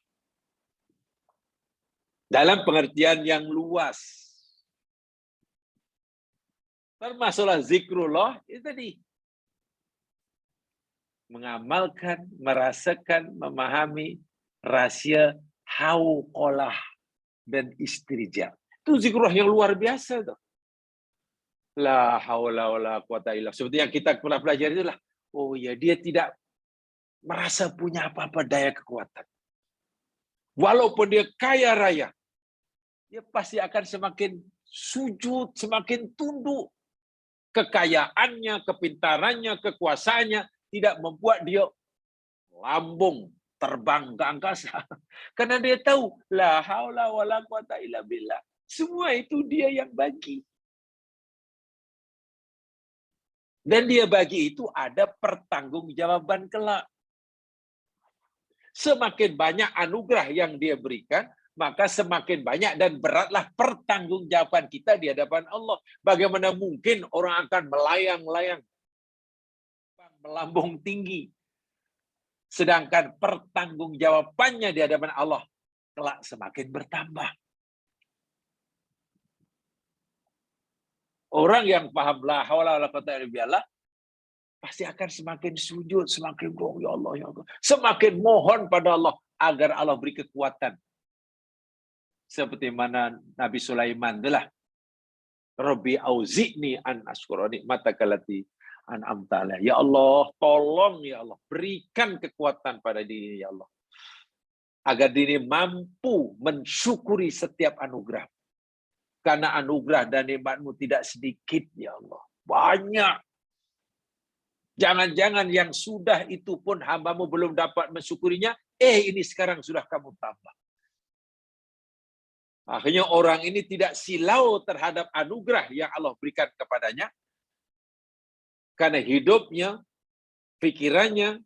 Dalam pengertian yang luas. Termasuklah zikrullah, itu tadi. Mengamalkan, merasakan, memahami rahasia hauqalah dan istirja. Itu zikrullah yang luar biasa tuh. La haula wala quwata illa. Seperti yang kita pernah pelajari itulah. Oh ya, dia tidak merasa punya apa-apa daya kekuatan. Walaupun dia kaya raya, dia pasti akan semakin sujud, semakin tunduk. Kekayaannya, kepintarannya, kekuasaannya tidak membuat dia lambung terbang ke angkasa. Karena dia tahu, la haula wala quwata illa billah. Semua itu dia yang bagi. Dan dia bagi itu ada pertanggungjawaban kelak. Semakin banyak anugerah yang dia berikan, maka semakin banyak dan beratlah pertanggungjawaban kita di hadapan Allah. Bagaimana mungkin orang akan melayang-layang, melambung tinggi, sedangkan pertanggungjawabannya di hadapan Allah kelak semakin bertambah. Orang yang paham la haula wala quwwata illa billah pasti akan semakin sujud, semakin ya Allah, ya Allah. Semakin mohon pada Allah agar Allah beri kekuatan. Seperti mana Nabi Sulaiman adalah Rabbi auzi'ni an askura nikmataka allati an'amta alayya. Ya Allah, tolong ya Allah, berikan kekuatan pada diri ya Allah. Agar diri mampu mensyukuri setiap anugerah. Karena anugerah dan nikmat-Mu tidak sedikit, ya Allah. Banyak. Jangan-jangan yang sudah itu pun hamba-Mu belum dapat mensyukurinya, ini sekarang sudah Kamu tambah. Akhirnya orang ini tidak silau terhadap anugerah yang Allah berikan kepadanya, karena hidupnya, pikirannya,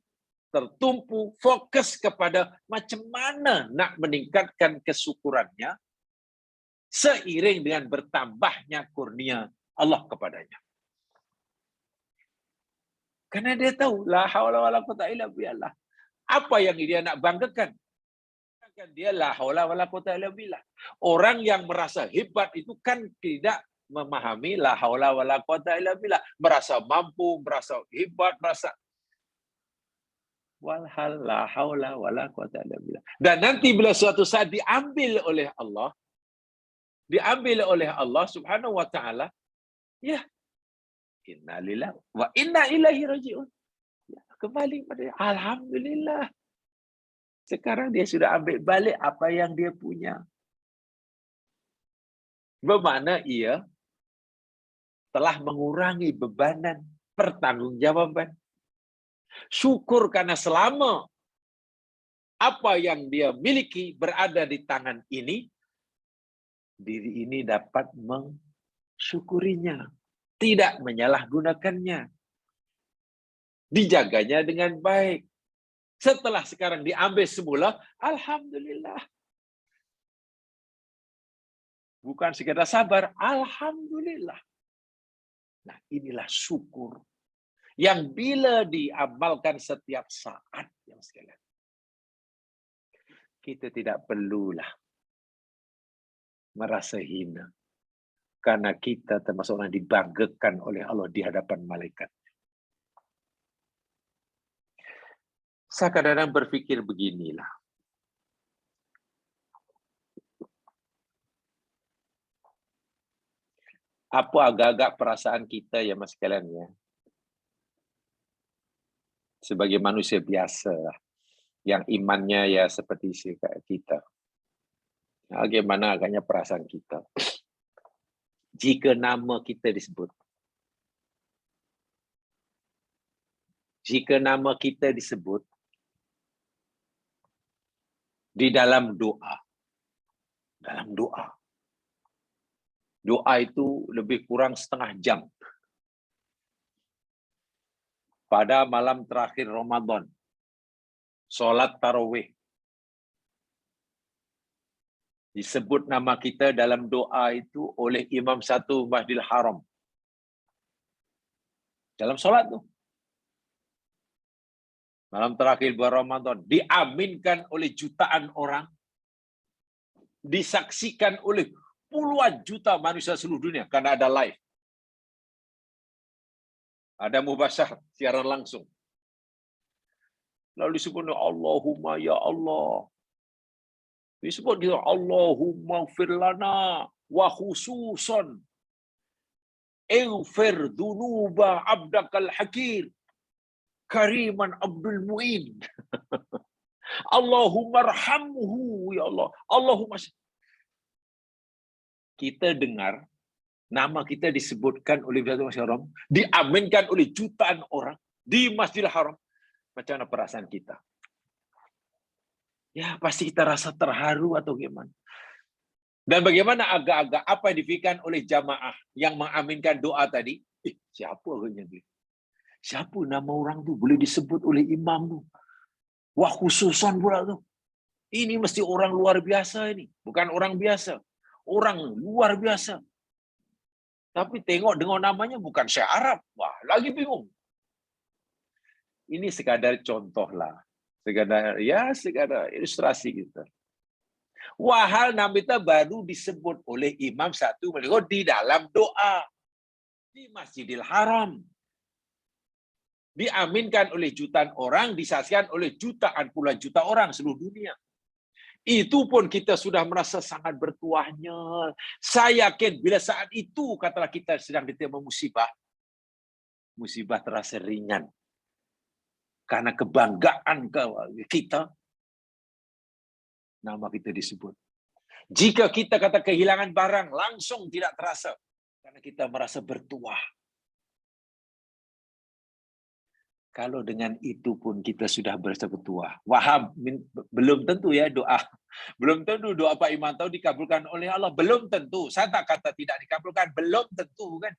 tertumpu, fokus kepada macam mana nak meningkatkan kesyukurannya, seiring dengan bertambahnya kurnia Allah kepadanya. Karena dia tahu, la haula wala quwwata illa billah. Apa yang dia nak banggakan? Dia la haula wala quwwata illa billah. Orang yang merasa hebat itu kan tidak memahami la haula wala quwwata illa billah. Merasa mampu, merasa hebat, merasa walhal la haula wala quwwata illa billah. Dan nanti bila suatu saat diambil oleh Allah Subhanahu wa taala, ya innalillahi wa inna ilaihi rajiun. Ya, kembali pada alhamdulillah. Sekarang dia sudah ambil balik apa yang dia punya. Bermakna ia telah mengurangi bebanan pertanggungjawaban. Syukur karena selama apa yang dia miliki berada di tangan ini, diri ini dapat mensyukurinya, tidak menyalahgunakannya, dijaganya dengan baik. Setelah sekarang diambil semula, alhamdulillah. Bukan sekedar sabar, alhamdulillah. Nah, inilah syukur yang bila diamalkan setiap saat, yang sekalian, kita tidak perlulah merasa hina, karena kita termasuk orang dibanggakan oleh Allah di hadapan malaikat. Saya kadang-kadang berpikir beginilah. Apa agak-agak perasaan kita ya mas sekalian ya? Sebagai manusia biasa, yang imannya ya seperti kita. Bagaimana agaknya perasaan kita? Jika nama kita disebut. Jika nama kita disebut di dalam doa. Dalam doa. Doa itu lebih kurang setengah jam. Pada malam terakhir Ramadan. Solat tarawih. Disebut nama kita dalam doa itu oleh Imam satu Masjidil Haram. Dalam solat tuh. Malam terakhir bulan Ramadan. Diaminkan oleh jutaan orang. Disaksikan oleh puluhan juta manusia seluruh dunia. Karena ada live. Ada mubasyarah, siaran langsung. Lalu disebut Allahumma ya Allah. Disebut gitu, Allahumma gfir lana wa khususan ighfir dunuba abdakal hakir kariman abdul mu'in. Allahumma arhamhu ya Allah. Allahumma. Kita dengar nama kita disebutkan oleh Masjidil Haram, diaminkan oleh jutaan orang di Masjidil Haram. Macam mana perasaan kita? Ya, pasti kita rasa terharu atau gimana. Dan bagaimana agak-agak apa yang dipikirkan oleh jamaah yang mengaminkan doa tadi? Siapa agaknya dia? Siapa nama orang tu boleh disebut oleh imam tu? Wah, khususan pula tu. Ini mesti orang luar biasa ini. Bukan orang biasa. Orang luar biasa. Tapi tengok dengar namanya bukan Syekh Arab. Wah, lagi bingung. Ini sekadar contoh lah. Sekadar ilustrasi kita. Wahal nama kita baru disebut oleh imam satu melihat di dalam doa. Di Masjidil Haram. Diaminkan oleh jutaan orang, disaksikan oleh jutaan puluhan juta orang seluruh dunia. Itu pun kita sudah merasa sangat bertuahnya. Saya yakin bila saat itu katalah kita sedang ditimpa musibah, musibah terasa ringan. Karena kebanggaan kita, nama kita disebut. Jika kita kata kehilangan barang, langsung tidak terasa. Karena kita merasa bertuah. Kalau dengan itu pun kita sudah berasa bertuah. Wahab, belum tentu ya doa. Belum tentu doa Pak Imam tahu dikabulkan oleh Allah. Belum tentu. Saya tak kata tidak dikabulkan. Belum tentu kan.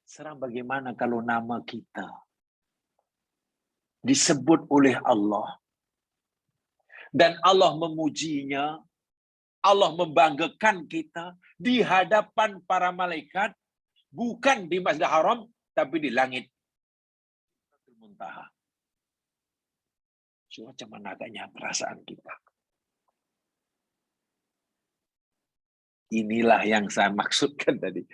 Sekarang bagaimana kalau nama kita disebut oleh Allah. Dan Allah memujinya. Allah membanggakan kita di hadapan para malaikat. Bukan di Masjidil Haram, tapi di langit. Muntaha. So, macam mana agaknya perasaan kita? Inilah yang saya maksudkan tadi.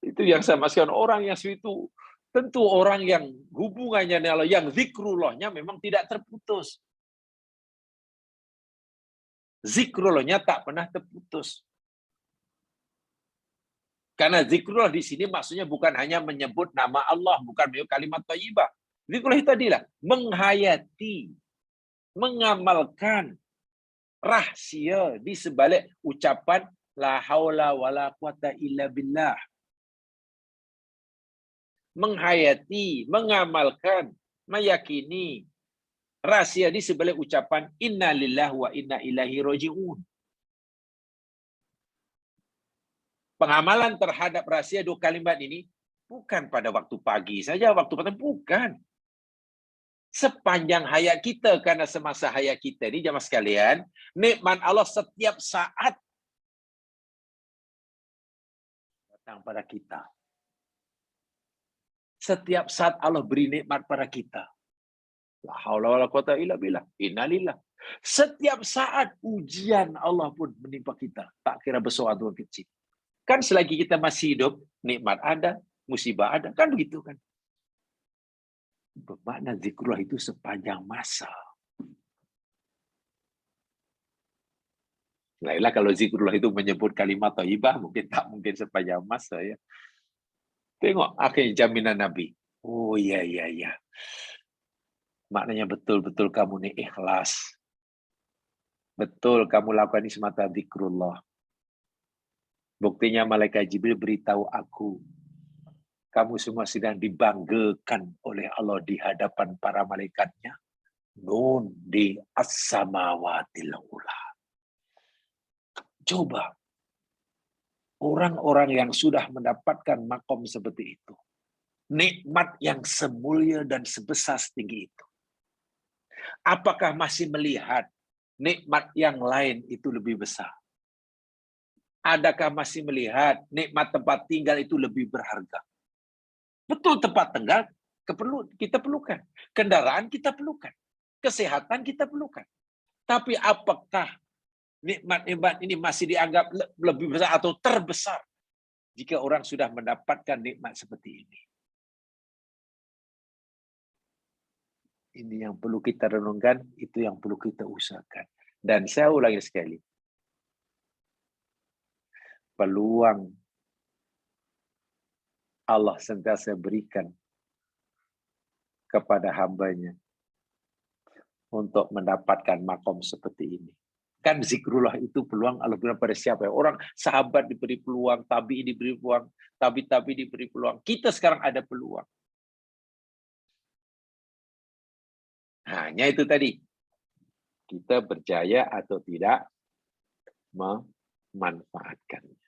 Itu yang saya maksudkan. Orang yang itu tentu orang yang hubungannya dengan Allah, yang zikrullahnya memang tidak terputus. Zikrullahnya tak pernah terputus. Karena zikrullah di sini maksudnya bukan hanya menyebut nama Allah, bukan menyebut kalimat thayyibah. Zikrullah itu tadilah menghayati, mengamalkan rahsia di sebalik ucapan la haula wala quwata illa billah. Menghayati, mengamalkan, meyakini rahsia di sebalik ucapan inna lillahi wa inna ilaihi raji'un. Pengamalan terhadap rahsia dua kalimat ini bukan pada waktu pagi saja, waktu petang, bukan. Sepanjang hayat kita, karena semasa hayat kita ini, jamaah sekalian, nikmat Allah setiap saat datang pada kita. Setiap saat Allah beri nikmat pada kita. La haula wala quwata illa billah. Innalillah. Setiap saat ujian Allah pun menimpa kita. Tak kira besar atau kecil. Kan selagi kita masih hidup, nikmat ada, musibah ada. Kan begitu kan? Bermakna zikrullah itu sepanjang masa. Lainlah kalau zikrullah itu menyebut kalimat thayyibah, mungkin sepanjang masa ya. Tengok akhir jaminan Nabi. Oh iya. Maknanya betul-betul kamu ini ikhlas. Betul kamu lakukan ini semata zikrullah. Buktinya malaikat Jibril beritahu aku, kamu semua sedang dibanggakan oleh Allah di hadapan para malaikatnya. Nun di as-samawatil ula. Coba. Orang-orang yang sudah mendapatkan makom seperti itu. Nikmat yang semulia dan sebesar setinggi itu. Apakah masih melihat nikmat yang lain itu lebih besar? Adakah masih melihat nikmat tempat tinggal itu lebih berharga? Betul, tempat tinggal kita perlukan. Kendaraan kita perlukan. Kesehatan kita perlukan. Tapi apakah nikmat-nikmat ini masih dianggap lebih besar atau terbesar jika orang sudah mendapatkan nikmat seperti ini? Ini yang perlu kita renungkan, itu yang perlu kita usahakan. Dan saya ulangi sekali, peluang Allah sentiasa berikan kepada hambanya untuk mendapatkan makom seperti ini. Kan zikrullah itu peluang Allah berikan pada siapa? Orang sahabat diberi peluang, tabi'in diberi peluang, tabi diberi peluang. Kita sekarang ada peluang. Hanya itu tadi. Kita berjaya atau tidak memanfaatkannya.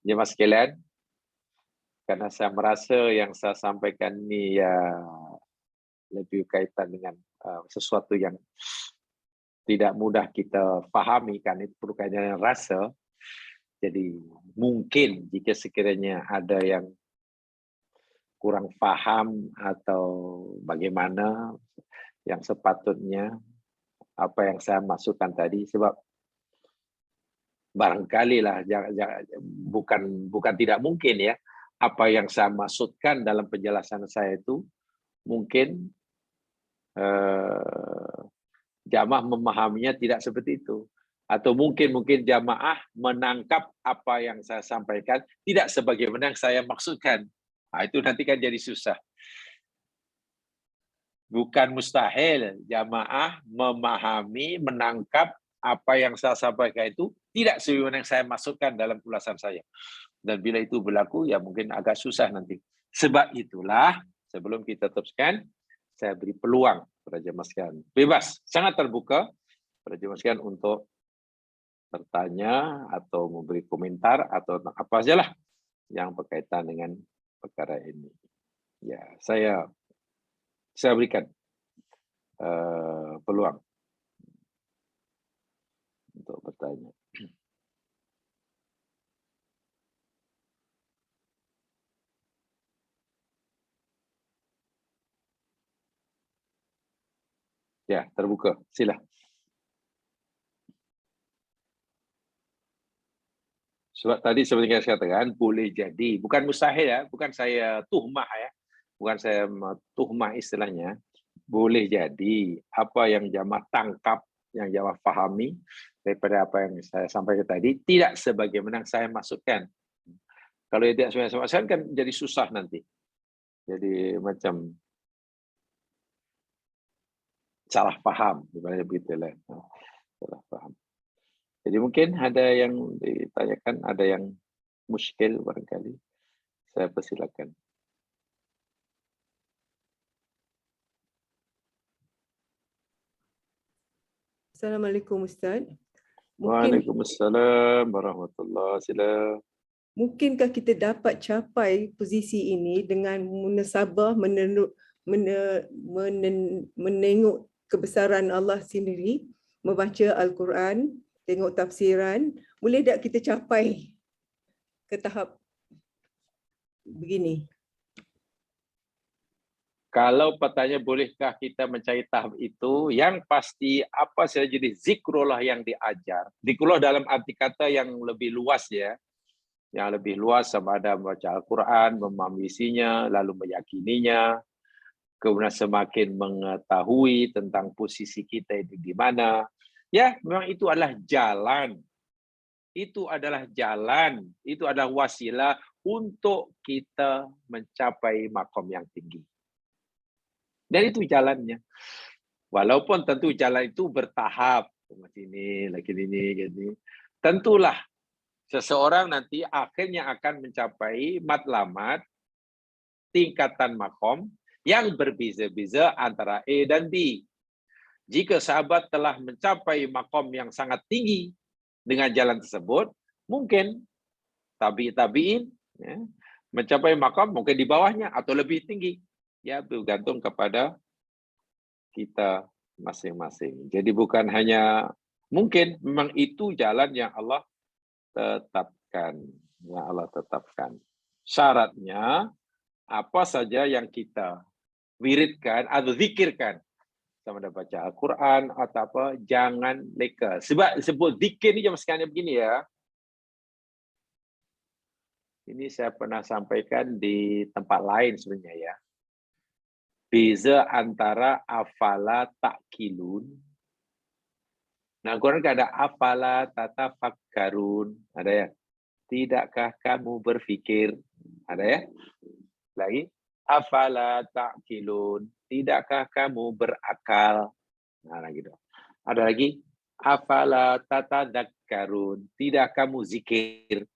Jemaah sekalian, karena saya merasa yang saya sampaikan ini ya lebih kaitan dengan sesuatu yang tidak mudah kita fahami, kan itu perlu kaitan dengan rasa. Jadi mungkin jika sekiranya ada yang kurang paham atau bagaimana yang sepatutnya apa yang saya masukkan tadi, sebab barangkali lah bukan tidak mungkin ya, apa yang saya maksudkan dalam penjelasan saya itu mungkin jamaah memahaminya tidak seperti itu, atau mungkin jamaah menangkap apa yang saya sampaikan tidak sebagaimana yang saya maksudkan. Nah, itu nanti kan jadi susah. Bukan mustahil jamaah memahami, menangkap apa yang saya sampaikan itu tidak sebagaimana yang saya maksudkan dalam ulasan saya. Dan bila itu berlaku, ya mungkin agak susah nanti. Sebab itulah, sebelum kita teruskan, saya beri peluang kepada jemaah sekalian. Bebas, sangat terbuka kepada jemaah sekalian untuk bertanya atau memberi komentar atau apa sajalah yang berkaitan dengan perkara ini. Ya, saya berikan peluang untuk bertanya. Ya, terbuka. Sila. Sebab tadi seperti yang saya katakan, boleh jadi. Bukan mustahil ya, bukan saya tuhmah ya. Bukan saya tuhmah istilahnya. Boleh jadi apa yang jamaah tangkap, yang jamaah pahami daripada apa yang saya sampaikan tadi, tidak sebagaimana yang saya maksudkan. Kalau tidak sebagaimana saya maksudkan kan jadi susah nanti. Jadi macam salah paham. Begitulah. Salah paham. Jadi mungkin ada yang ditanyakan, ada yang muskil barangkali. Saya persilakan. Assalamualaikum Ustaz. Waalaikumsalam warahmatullahi wabarakatuh. Mungkinkah kita dapat capai posisi ini dengan munasabah menengok kebesaran Allah sendiri, membaca Al-Quran, tengok tafsiran, boleh tak kita capai ke tahap begini? Kalau pertanyaan bolehkah kita mencari tahap itu, yang pasti apa saja jenis zikrullah yang diajar. Zikrullah dalam arti kata yang lebih luas ya. Yang lebih luas sama ada membaca Al-Quran, memahami isinya, lalu meyakininya, kemudian semakin mengetahui tentang posisi kita itu di mana. Ya, memang itu adalah jalan. Itu adalah jalan, itu adalah wasilah untuk kita mencapai makom yang tinggi. Dan itu jalannya. Walaupun tentu jalan itu bertahap. Ini, lagi ini, gini. Tentulah seseorang nanti akhirnya akan mencapai matlamat tingkatan makom yang berbeza-beza antara A dan B. Jika sahabat telah mencapai makom yang sangat tinggi dengan jalan tersebut, mungkin tabi'in ya, mencapai makom mungkin di bawahnya atau lebih tinggi. Ya, bergantung kepada kita masing-masing. Jadi bukan hanya mungkin, memang itu jalan yang Allah tetapkan. Yang Allah tetapkan. Syaratnya apa saja yang kita wiridkan atau zikirkan, sama ada baca Al-Quran atau apa, jangan leka. Sebab sebut zikir ni jam sekarang begini ya. Ini saya pernah sampaikan di tempat lain sebenarnya ya. Beza antara afala ta'kilun. Nah, Al-Quran kan ada afala tatafakkarun. Ada ya? Tidakkah kamu berfikir? Ada ya? Lagi. Afala ta'kilun. Tidakkah kamu berakal? Nah, gitu. Ada lagi. Afala tatadzakkarun. Tidak kamu zikir.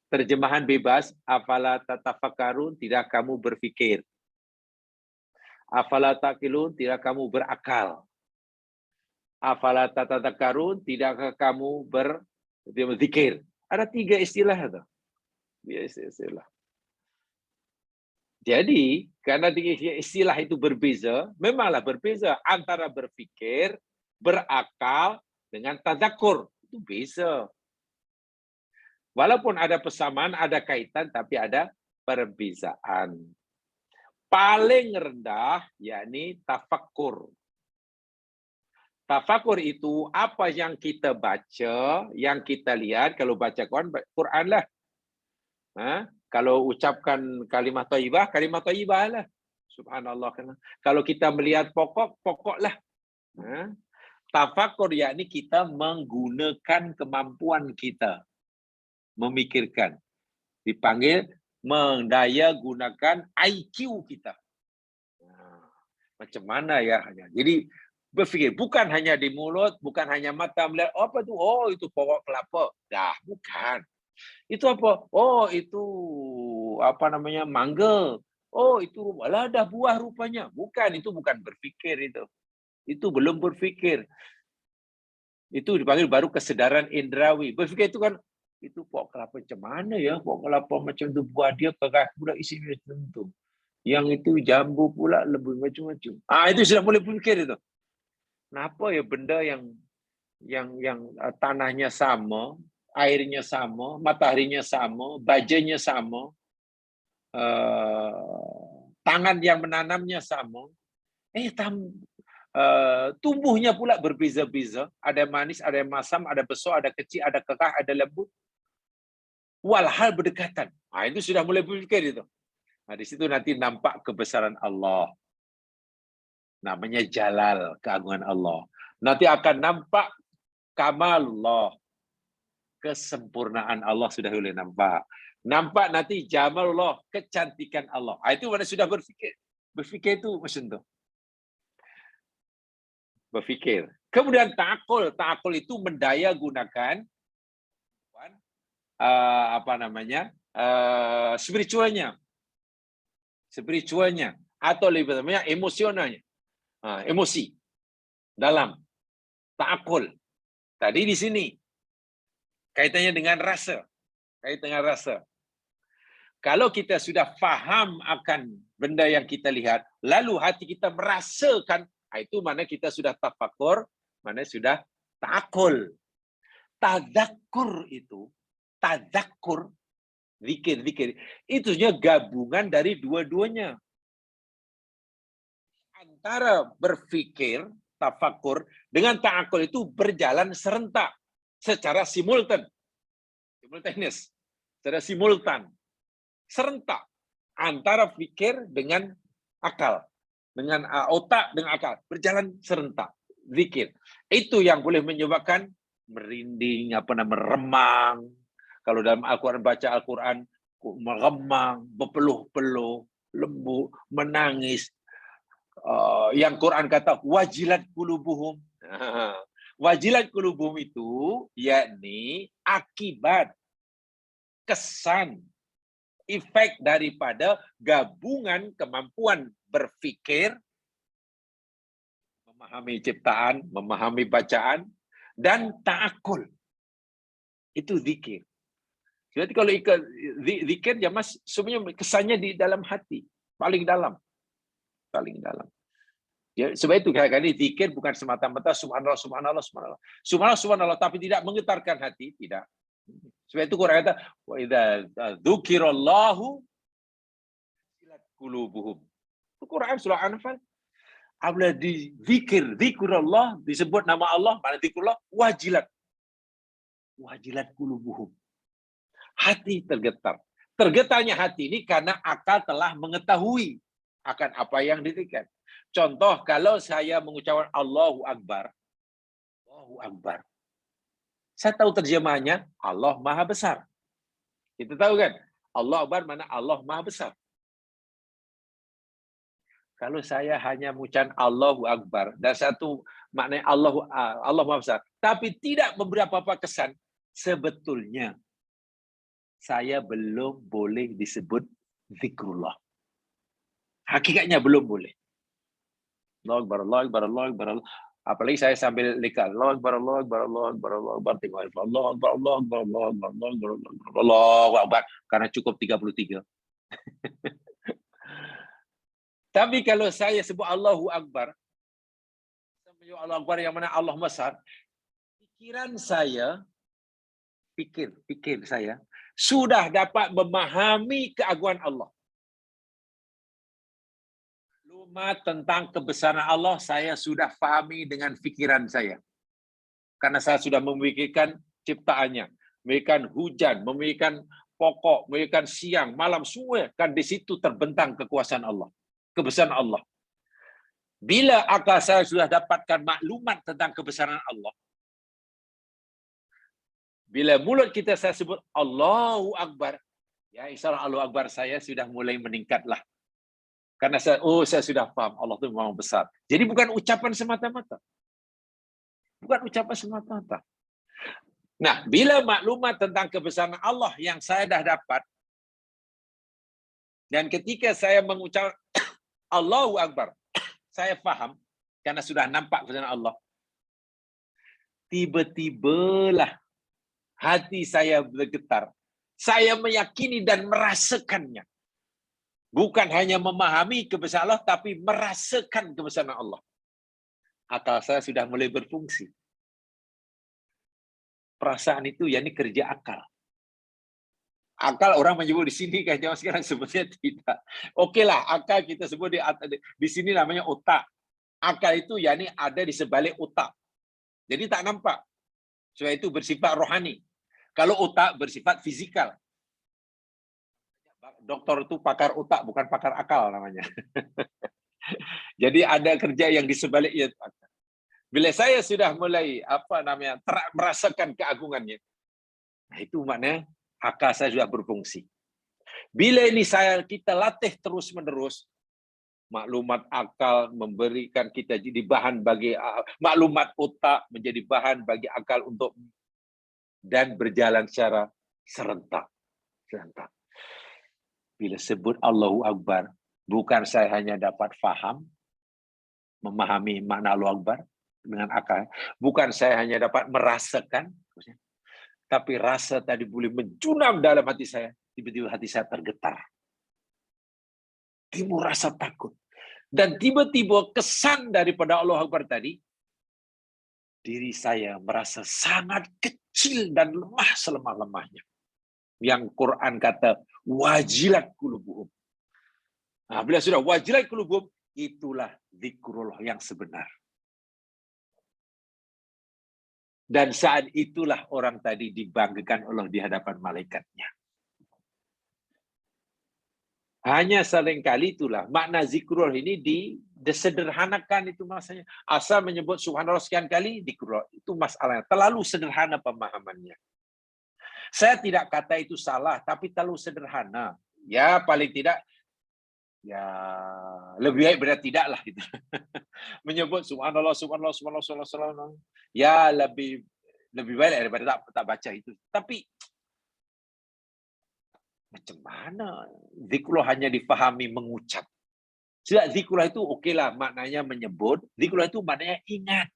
Terjemahan bebas. Afala tatafakkarun. Tidak kamu berfikir. Afala ta'kilun, tidak kamu berakal. Afala tatadzakkarun, tidakkah kamu berzikir. Ada 3 istilah itu. 3 istilah. Jadi, karena istilah itu berbeza, memanglah berbeza antara berpikir, berakal, dengan tadzakur. Itu beza. Walaupun ada persamaan, ada kaitan, tapi ada perbezaan. Paling rendah, yakni tafakkur. Tafakur itu apa yang kita baca, yang kita lihat. Kalau baca Quran lah. Kalau ucapkan kalimat thayyibah lah. Subhanallah. Kalau kita melihat pokok lah. Tafakur yakni kita menggunakan kemampuan kita. Memikirkan. Dipanggil mendaya gunakan IQ kita. Macam mana ya? Jadi, berfikir bukan hanya di mulut, bukan hanya mata melihat apa tu, oh itu pokok kelapa. Dah, bukan. Itu apa? Oh, itu apa namanya? Mangga. Oh, itu alah dah buah rupanya. Bukan, itu bukan berfikir itu. Itu belum berfikir. Itu dipanggil baru kesedaran indrawi. Berfikir itu kan itu pokok kelapa macam mana ya? Pokok kelapa macam tu buah dia keras pula isinya tentu. Yang itu jambu pula lebih macam-macam. Itu sudah mulai berfikir itu. Kenapa ya benda yang tanahnya sama, airnya sama, mataharinya sama, bajanya sama, tangan yang menanamnya sama, tumbuhnya pula berbeza-beza. Ada manis, ada yang masam, ada besar, ada kecil, ada kekah, ada lembut. Walhal berdekatan. Itu sudah mulai berfikir itu. Di situ nanti nampak kebesaran Allah. Namanya jalal, keagungan Allah. Nanti akan nampak kamalullah, kesempurnaan Allah sudah boleh nampak. Nampak nanti jamalullah, kecantikan Allah. Itu mana sudah berfikir. Berfikir itu macam tu. Berfikir. Kemudian ta'akul. Ta'akul itu mendaya gunakan spiritualnya. Spiritualnya. Atau lebih namanya emosionalnya. Emosi. Dalam. Ta'akul. Tadi di sini. Kaitannya dengan rasa. Kalau kita sudah faham akan benda yang kita lihat, lalu hati kita merasakan, itu mana kita sudah tafakur, mana sudah ta'akul. Tadzakur itu, zikir, itu gabungan dari dua-duanya. Antara berfikir, tafakur, dengan ta'akul itu berjalan serentak, secara simultaneous, secara simultan, serentak, antara fikir dengan akal, dengan otak dengan akal, berjalan serentak, zikir. Itu yang boleh menyebabkan merinding, meremang. Kalau dalam Al-Quran, baca Al-Quran, meremang, berpeluh-peluh, lembu, menangis. Yang Quran kata, wajilat qulubuhum. Wajilat qulubuhum itu, yakni akibat, kesan, efek daripada gabungan kemampuan berfikir, memahami ciptaan, memahami bacaan, dan ta'akul. Itu zikir. Jadi kalau zikir, sebenarnya kesannya di dalam hati. Paling dalam. Ya, sebab itu kadang-kadang zikir bukan semata-mata subhanallah, subhanallah, subhanallah. Subhanallah, subhanallah, tapi tidak menggetarkan hati. Tidak. Sebab itu Quran kata, wa idza dzukirallahu wajilat qulubuhum. Itu Quran surah Anfal. Apabila zikrullah, disebut nama Allah, mana zikrullah, wajilat qulubuhum. Hati tergetar. Tergetarnya hati ini karena akal telah mengetahui akan apa yang diberikan. Contoh, kalau saya mengucapkan Allahu Akbar. Saya tahu terjemahnya, Allah Maha Besar. Kita tahu kan? Allah Akbar mana Allah Maha Besar. Kalau saya hanya mengucapkan Allahu Akbar, dan satu maknanya Allah Maha Besar, tapi tidak memberi apa-apa kesan, sebetulnya saya belum boleh disebut zikrullah. Hakikatnya belum boleh. Allahu Akbar, Allahu Akbar, Allahu Akbar. Apalagi saya sambil lekal. Allahu Akbar, Allahu Akbar, Allahu Akbar, Allahu Akbar. Tengok Allahu Akbar, Allahu Akbar, Allahu Akbar, Allahu Akbar, Allahu Akbar. Karena cukup 33. Tapi kalau saya sebut Allahu Akbar, Allahu Akbar yang mana Allah besar, pikiran saya, pikir saya sudah dapat memahami keagungan Allah. Maklumat tentang kebesaran Allah saya sudah fahami dengan pikiran saya. Karena saya sudah memikirkan ciptaannya, memikirkan hujan, memikirkan pokok, memikirkan siang, malam, semua kan di situ terbentang kekuasaan Allah, kebesaran Allah. Bila akal saya sudah dapatkan maklumat tentang kebesaran Allah, bila mulut kita saya sebut Allahu Akbar, ya insya Allah Allahu Akbar saya sudah mulai meningkatlah. Karena saya sudah paham Allah itu memang besar. Jadi bukan ucapan semata-mata. Bukan ucapan semata-mata. Nah, bila maklumat tentang kebesaran Allah yang saya dah dapat, dan ketika saya mengucap Allahu Akbar, saya faham, karena sudah nampak kebesaran Allah, tiba-tibalah hati saya bergetar. Saya meyakini dan merasakannya. Bukan hanya memahami kebesaran Allah, tapi merasakan kebesaran Allah. Akal saya sudah mulai berfungsi. Perasaan itu, ya ini kerja akal. Akal orang menyebut di sini, kan jawab sekarang sebetulnya tidak. Okeylah, akal kita sebut di sini namanya otak. Akal itu ya ini ada di sebalik otak. Jadi tak nampak. Sebab itu bersifat rohani. Kalau otak bersifat fizikal. Doktor itu pakar otak, bukan pakar akal namanya. Jadi ada kerja yang di sebaliknya. Bila saya sudah mulai merasakan keagungannya, nah itu maknanya akal saya sudah berfungsi. Bila ini kita latih terus-menerus, maklumat akal memberikan kita jadi bahan bagi maklumat otak menjadi bahan bagi akal untuk dan berjalan secara serentak. Bila sebut Allahu Akbar, bukan saya hanya dapat faham, memahami makna Allahu Akbar dengan akal. Bukan saya hanya dapat merasakan, tapi rasa tadi boleh menjunam dalam hati saya. Tiba-tiba hati saya tergetar. Timbul rasa takut. Dan tiba-tiba kesan daripada Allahu Akbar tadi, diri saya merasa sangat kecil dan lemah selemah-lemahnya. Yang Quran kata, wajilat qulubuhum. Nah, bila sudah wajilat qulubuhum, itulah zikrullah yang sebenar. Dan saat itulah orang tadi dibanggakan Allah di hadapan malaikatnya. Hanya seringkali itulah makna zikrullah ini disederhanakan itu masanya. Asal menyebut subhanallah sekian kali, zikrullah. Itu masalahnya. Terlalu sederhana pemahamannya. Saya tidak kata itu salah, tapi terlalu sederhana. Ya paling tidak, ya lebih baik berarti tidak lah gitu. Menyebut subhanallah, subhanallah, subhanallah, subhanallah, subhanallah. Ya lebih baik daripada tak baca itu. Tapi macam mana? Zikrullah hanya difahami mengucap. Sebab zikrullah itu okeylah maknanya menyebut, zikrullah itu maknanya ingat.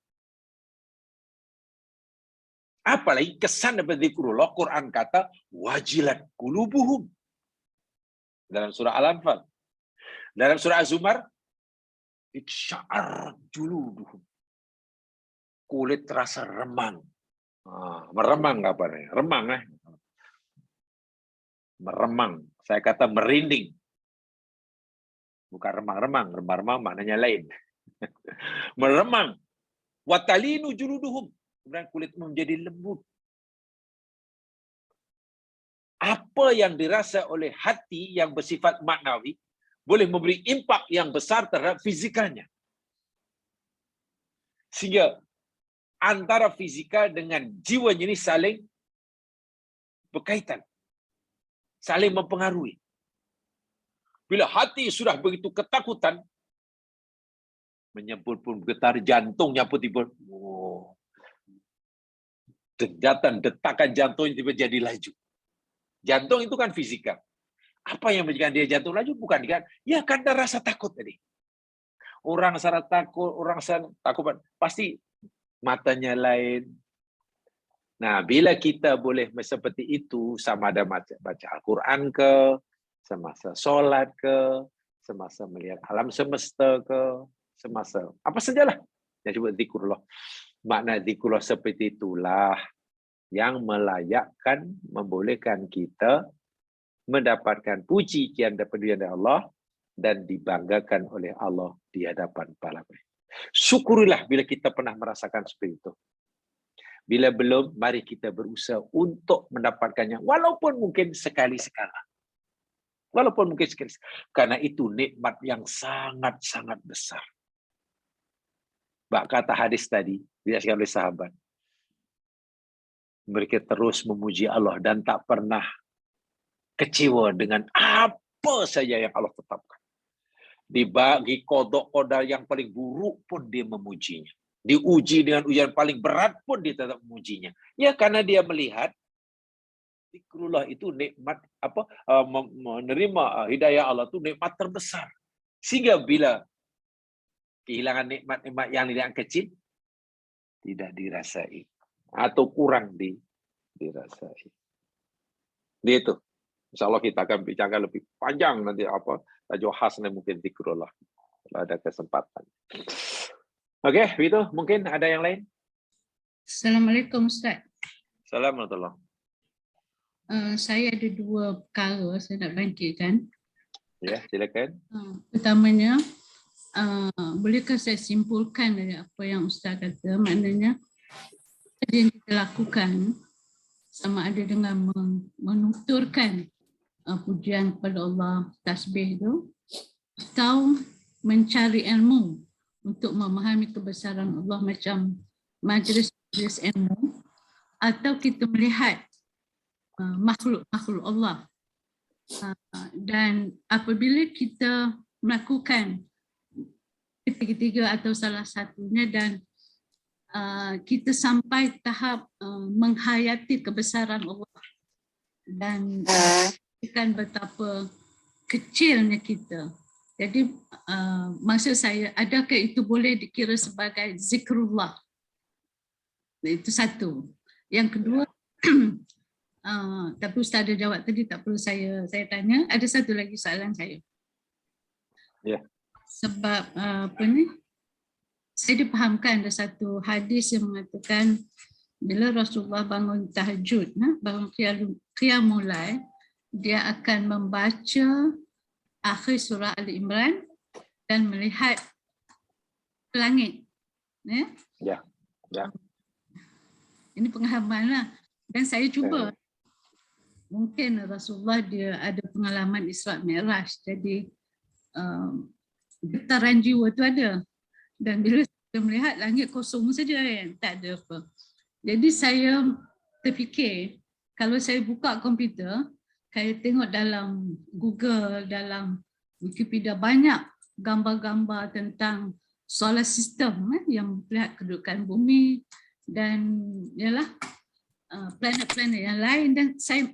Apalagi kesan daripada zikrullah, Quran kata wajilat qulubuhum. Dalam surah Al-Anfal. Dalam surah Az-Zumar, iksya'ar juluduhum. Kulit terasa remang. Meremang apa nih? Remang meremang. Saya kata merinding. Bukan remang-remang. Remang-remang maknanya lain. Meremang. Watalinu juluduhum. Kemudian kulit menjadi lembut. Apa yang dirasa oleh hati yang bersifat maknawi boleh memberi impak yang besar terhadap fizikalnya. Sehingga antara fizikal dengan jiwanya ini saling berkaitan. Saling mempengaruhi. Bila hati sudah begitu ketakutan, menyebut pun getar, jantungnya pun tiba, detakan jantungnya tiba jadi laju. Jantung itu kan fisikal. Apa yang menjadikan dia jantung laju? Bukan kan? Ya karena rasa takut tadi. Orang sangat takut, pasti matanya lain. Nah, bila kita boleh seperti itu, sama ada baca Al-Quran ke, semasa solat ke, semasa melihat alam semesta ke, semasa apa sajalah yang disebut zikrullah. Makna zikrullah seperti itulah yang melayakkan, membolehkan kita mendapatkan puji-pujian dari Allah dan dibanggakan oleh Allah di hadapan para malaikat. Syukurilah bila kita pernah merasakan seperti itu. Bila belum, mari kita berusaha untuk mendapatkannya, walaupun mungkin sekali-sekala. Walaupun mungkin sekali, karena itu nikmat yang sangat-sangat besar. Bak kata hadis tadi, dijelaskan oleh sahabat. Mereka terus memuji Allah dan tak pernah kecewa dengan apa saja yang Allah tetapkan. Dibagi kodok-kodar yang paling buruk pun dia memujinya. Diuji dengan ujian paling berat pun dia tetap memujinya. Ya, karena dia melihat zikrullah itu nikmat menerima hidayah Allah itu nikmat terbesar. Sehingga bila kehilangan nikmat-nikmat yang kecil tidak dirasai atau kurang dirasai. Itu. Insyaallah kita akan bicara lebih panjang nanti tajuk khasnya mungkin zikrullah kalau ada kesempatan. Oke, itu mungkin ada yang lain. Assalamualaikum Ustaz. Assalamualaikum. Saya ada dua perkara saya nak bangkitkan. Ya, silakan. Pertamanya, bolehkah saya simpulkan dari apa yang Ustaz kata, maknanya yang kita lakukan sama ada dengan menuturkan pujian kepada Allah, tasbih itu, atau mencari ilmu untuk memahami kebesaran Allah macam majlis ilmu, atau kita melihat makhluk-makhluk Allah. Dan apabila kita melakukan ketiga-tiga atau salah satunya dan kita sampai tahap menghayati kebesaran Allah dan kan betapa kecilnya kita. Jadi maksud saya, adakah itu boleh dikira sebagai zikrullah? Itu satu. Yang kedua, tapi Ustaz ada jawab tadi, tak perlu saya tanya. Ada satu lagi soalan saya. Ya. Sebab saya dipahamkan ada satu hadis yang mengatakan bila Rasulullah bangun tahajud, bangun qiyamul lail, dia akan membaca akhir surah Ali Imran dan melihat ke langit. Ya. Ini pengalaman dan saya cuba. Mungkin Rasulullah dia ada pengalaman Isra Mi'raj, jadi getaran jiwa tu ada. Dan bila saya melihat langit kosong saja kan, tak ada apa. Jadi saya terfikir, kalau saya buka komputer, saya tengok dalam Google, dalam Wikipedia banyak gambar-gambar tentang solar system yang melihat kedudukan bumi dan ialah planet-planet yang lain, dan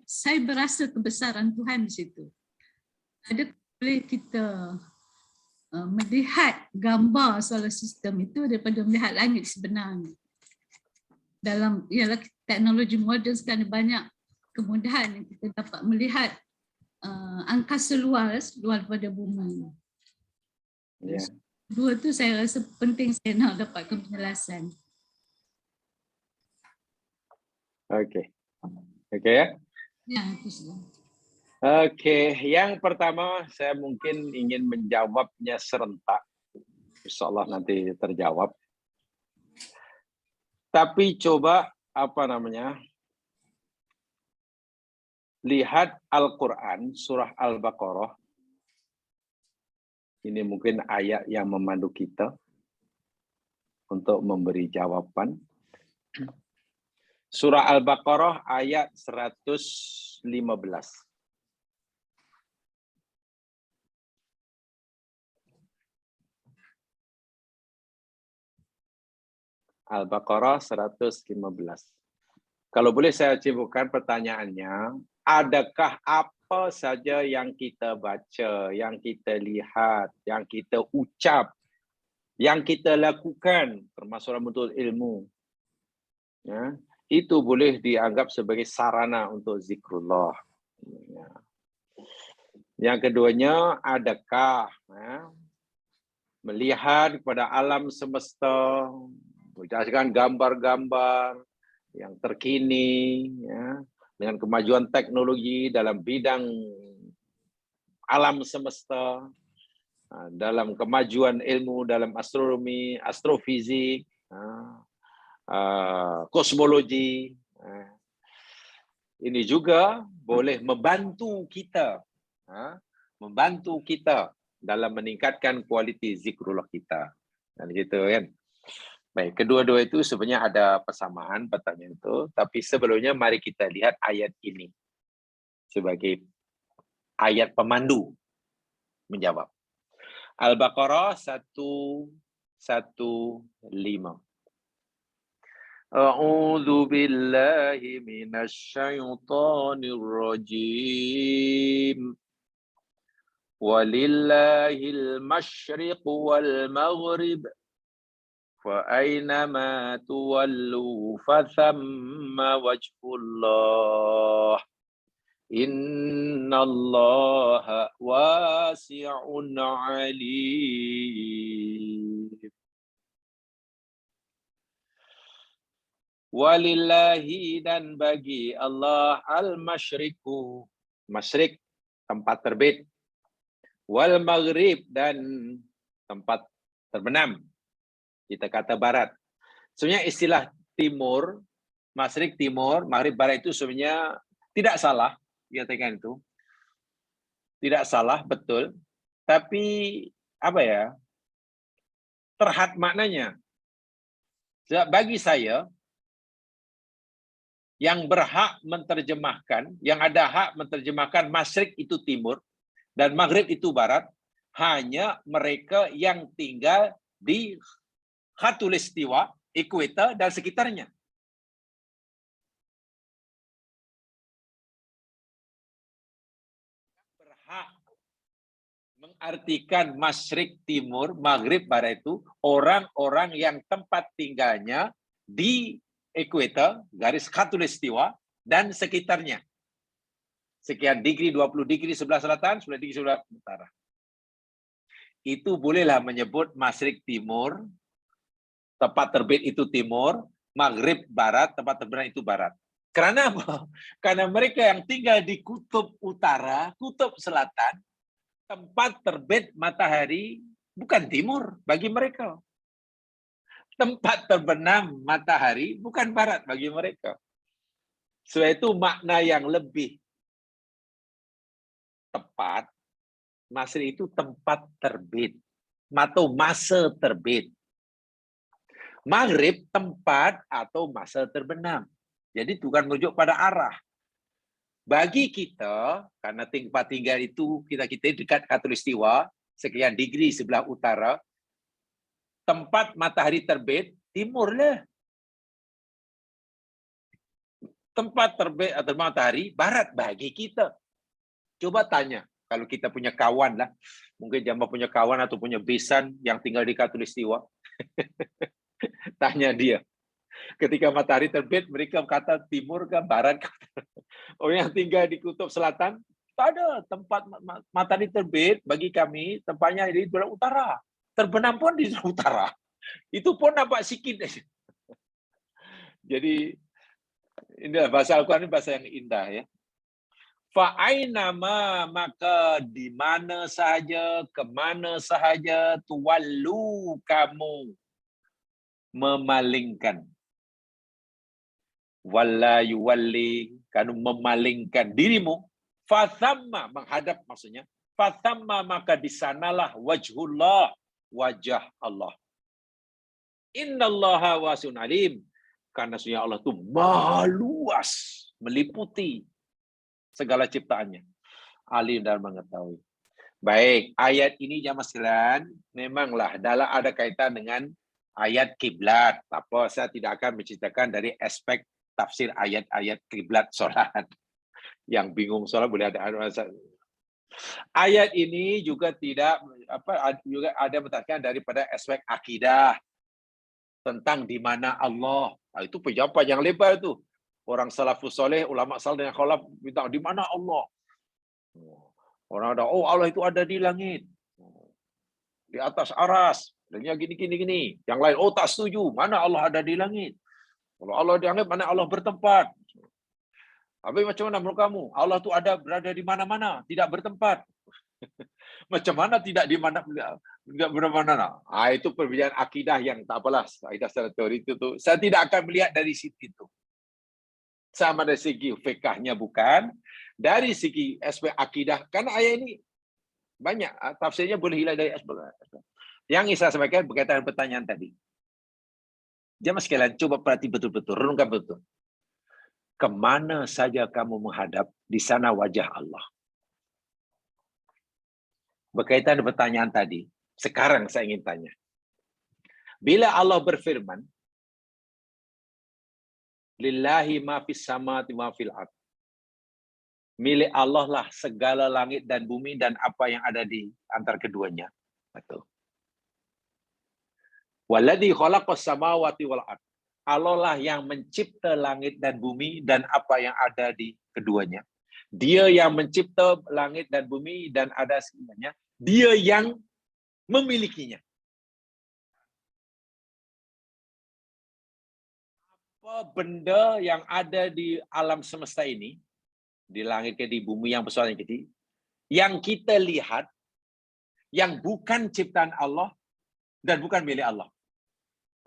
saya berasa kebesaran Tuhan di situ. Ada boleh kita melihat gambar solar system itu daripada melihat langit sebenarnya. Dalam ialah teknologi moden sekarang banyak kemudahan yang kita dapat melihat angkasa luas daripada bumi. Ya. Dua tu saya rasa penting saya nak dapatkan penjelasan. Okey. Okey ya. Ya, itu saja. Okey, yang pertama saya mungkin ingin menjawabnya serentak. InsyaAllah nanti terjawab. Tapi coba lihat Al-Quran, surah Al-Baqarah. Ini mungkin ayat yang memandu kita untuk memberi jawaban. Surah Al-Baqarah ayat 115. Al-Baqarah 115. Kalau boleh saya ciptakan pertanyaannya, adakah apa saja yang kita baca, yang kita lihat, yang kita ucap, yang kita lakukan, termasuk dalam bentuk ilmu, ya, itu boleh dianggap sebagai sarana untuk zikrullah. Ya. Yang keduanya, adakah melihat kepada alam semesta, berdasarkan gambar-gambar yang terkini, ya, dengan kemajuan teknologi dalam bidang alam semesta, dalam kemajuan ilmu dalam astronomi, astrofizik, kosmologi. Ini juga boleh membantu kita dalam meningkatkan kualiti zikrullah kita. Dan gitu kan. Baik, kedua-dua itu sebenarnya ada persamaan pertanyaan itu, tapi sebelumnya mari kita lihat ayat ini sebagai ayat pemandu menjawab. Al-Baqarah 115. A'udzu billahi minasy syaithanir rajim. Walillahil masyriq wal maghrib. Fa aynama tuwallu fathamma wajhullah. Innallaha wasi'un 'alim. Walillahi, dan bagi Allah, al-masyriku, masyrik tempat terbit, wal maghrib, dan tempat terbenam. Kita kata barat. Sebenarnya istilah timur, masyrik timur, maghrib barat itu sebenarnya tidak salah, dikatakan itu. Tidak salah, betul. Tapi apa ya? Terhad maknanya. Bagi saya, yang berhak menerjemahkan, yang ada hak menerjemahkan masyrik itu timur dan maghrib itu barat, hanya mereka yang tinggal di khatulistiwa, ekuator dan sekitarnya. Berhak mengartikan masyrik timur, maghrib barat itu orang-orang yang tempat tinggalnya di ekuator, garis khatulistiwa, dan sekitarnya. Sekian degree, 20 degree sebelah selatan, 10 degree sebelah utara. Itu bolehlah menyebut masyrik timur, tempat terbit itu timur, maghrib barat, tempat terbenam itu barat. Karena apa? Karena mereka yang tinggal di kutub utara, kutub selatan, tempat terbit matahari bukan timur bagi mereka. Tempat terbenam matahari bukan barat bagi mereka. Sebab itu makna yang lebih tepat, masyrik itu tempat terbit atau masa terbit. Maghrib tempat atau masa terbenam. Jadi bukan merujuk pada arah. Bagi kita, karena tempat tinggal itu kita dekat khatulistiwa, sekian degree sebelah utara, tempat matahari terbit, timur lah. Tempat terbit atau matahari, barat bagi kita. Coba tanya, kalau kita punya kawan lah, mungkin Jamal punya kawan atau punya besan yang tinggal di khatulistiwa, tanya dia. Ketika matahari terbit, mereka kata timur ke barat. Orang yang tinggal di kutub selatan, tak ada tempat matahari terbit bagi kami, tempatnya di sebelah utara. Terbenam pun di sebelah utara. Itu pun nampak sikit. Jadi, inilah bahasa Al-Quran, ini bahasa yang indah ya. Fa'ainama, maka di mana sahaja, kemana sahaja, tuwallu, kamu memalingkan. Walla yuwalli, kamu memalingkan dirimu. Fathamma, menghadap maksudnya. Fathamma, maka di sanalah wajhullah, wajah Allah. Innallaha wasi'un alim. Karena sesungguhnya Allah itu maha luas, meliputi segala ciptaannya. Alim dan mengetahui. Baik, ayat ini jamaah sekalian, memanglah dalam ada kaitan dengan ayat kiblat. Apa, saya tidak akan menceritakan dari aspek tafsir ayat-ayat kiblat solat. Yang bingung solat boleh ada. Ayat ini juga tidak juga ada menjelaskan daripada aspek akidah tentang di mana Allah. Itu penjawaban yang lebar itu. Orang salafus soleh, ulama saleh dan khalaf minta di mana Allah. Orang ada, oh Allah itu ada di langit. Di atas aras. Dan yang gini. Yang lain, oh tak setuju. Mana Allah ada di langit? Kalau Allah di langit, mana Allah bertempat? Habis macam mana menurut kamu? Allah tu berada di mana-mana, tidak bertempat. Macam mana tidak di mana, tidak bermana-mana? Itu perbezaan akidah yang tak apalah. Akidah secara teori itu tu. Saya tidak akan melihat dari situ itu. Sama dari segi fikahnya bukan. Dari segi aspek akidah. Karena ayat ini banyak. Tafsirnya boleh hilang dari aspek. Yang saya sampaikan berkaitan dengan pertanyaan tadi. Jemaah sekalian, coba perhati betul-betul. Renungkan betul. Kemana saja kamu menghadap, di sana wajah Allah. Berkaitan dengan pertanyaan tadi, sekarang saya ingin tanya. Bila Allah berfirman, Lillahi ma fis samawati wa fil ardh. Milik Allah lah segala langit dan bumi dan apa yang ada di antara keduanya. Betul. Walladzi khalaqas samawati wal ardh. Allah lah yang mencipta langit dan bumi dan apa yang ada di keduanya. Dia yang mencipta langit dan bumi dan ada semuanya. Dia yang memilikinya. Apa benda yang ada di alam semesta ini, di langit ke di bumi yang besar yang kecil, yang kita lihat, yang bukan ciptaan Allah dan bukan milik Allah.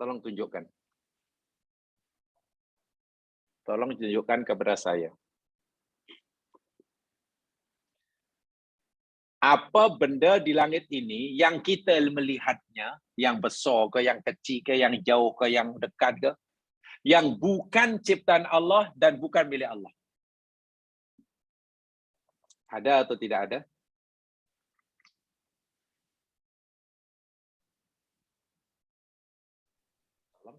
Tolong tunjukkan. Tolong tunjukkan kepada saya. Apa benda di langit ini yang kita melihatnya, yang besar ke, yang kecil ke, yang jauh ke, yang dekat ke, yang bukan ciptaan Allah dan bukan milik Allah? Ada atau tidak ada?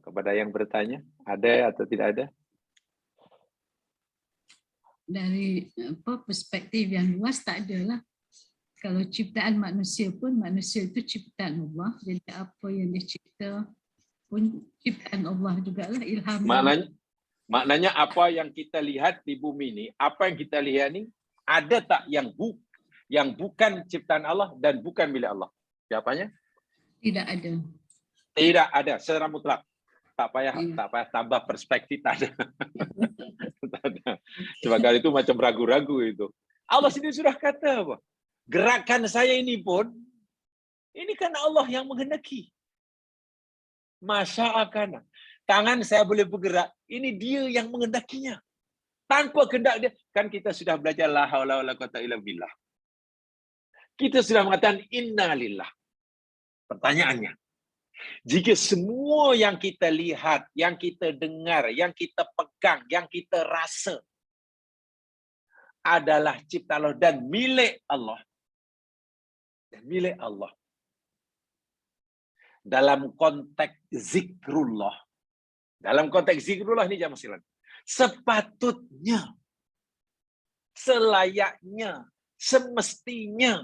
Kepada yang bertanya, ada atau tidak ada? Dari perspektif yang luas tak adalah. Kalau ciptaan manusia pun, manusia itu ciptaan Allah. Jadi apa yang dia cipta pun ciptaan Allah jugalah, ilham. Maknanya apa yang kita lihat di bumi ini, apa yang kita lihat ini, ada tak yang bukan ciptaan Allah dan bukan milik Allah? Jawabannya? Tidak ada. Tidak ada, secara mutlak. Tak payah tambah perspektif, tak ada. Tak ada. Sebab kali itu macam ragu-ragu itu. Allah sendiri sudah kata apa? Gerakan saya ini pun, ini kan Allah yang menghendaki. Masya'akana. Tangan saya boleh bergerak, ini dia yang menghendakinya. Tanpa kehendak dia, kan kita sudah belajar la haula wala quwwata illa billah. Kita sudah mengatakan inna lillah. Pertanyaannya, jika semua yang kita lihat, yang kita dengar, yang kita pegang, yang kita rasa adalah cipta Allah dan milik Allah. Dan milik Allah. Dalam konteks zikrullah. Dalam konteks zikrullah ini jamaah sekalian. Sepatutnya, selayaknya, semestinya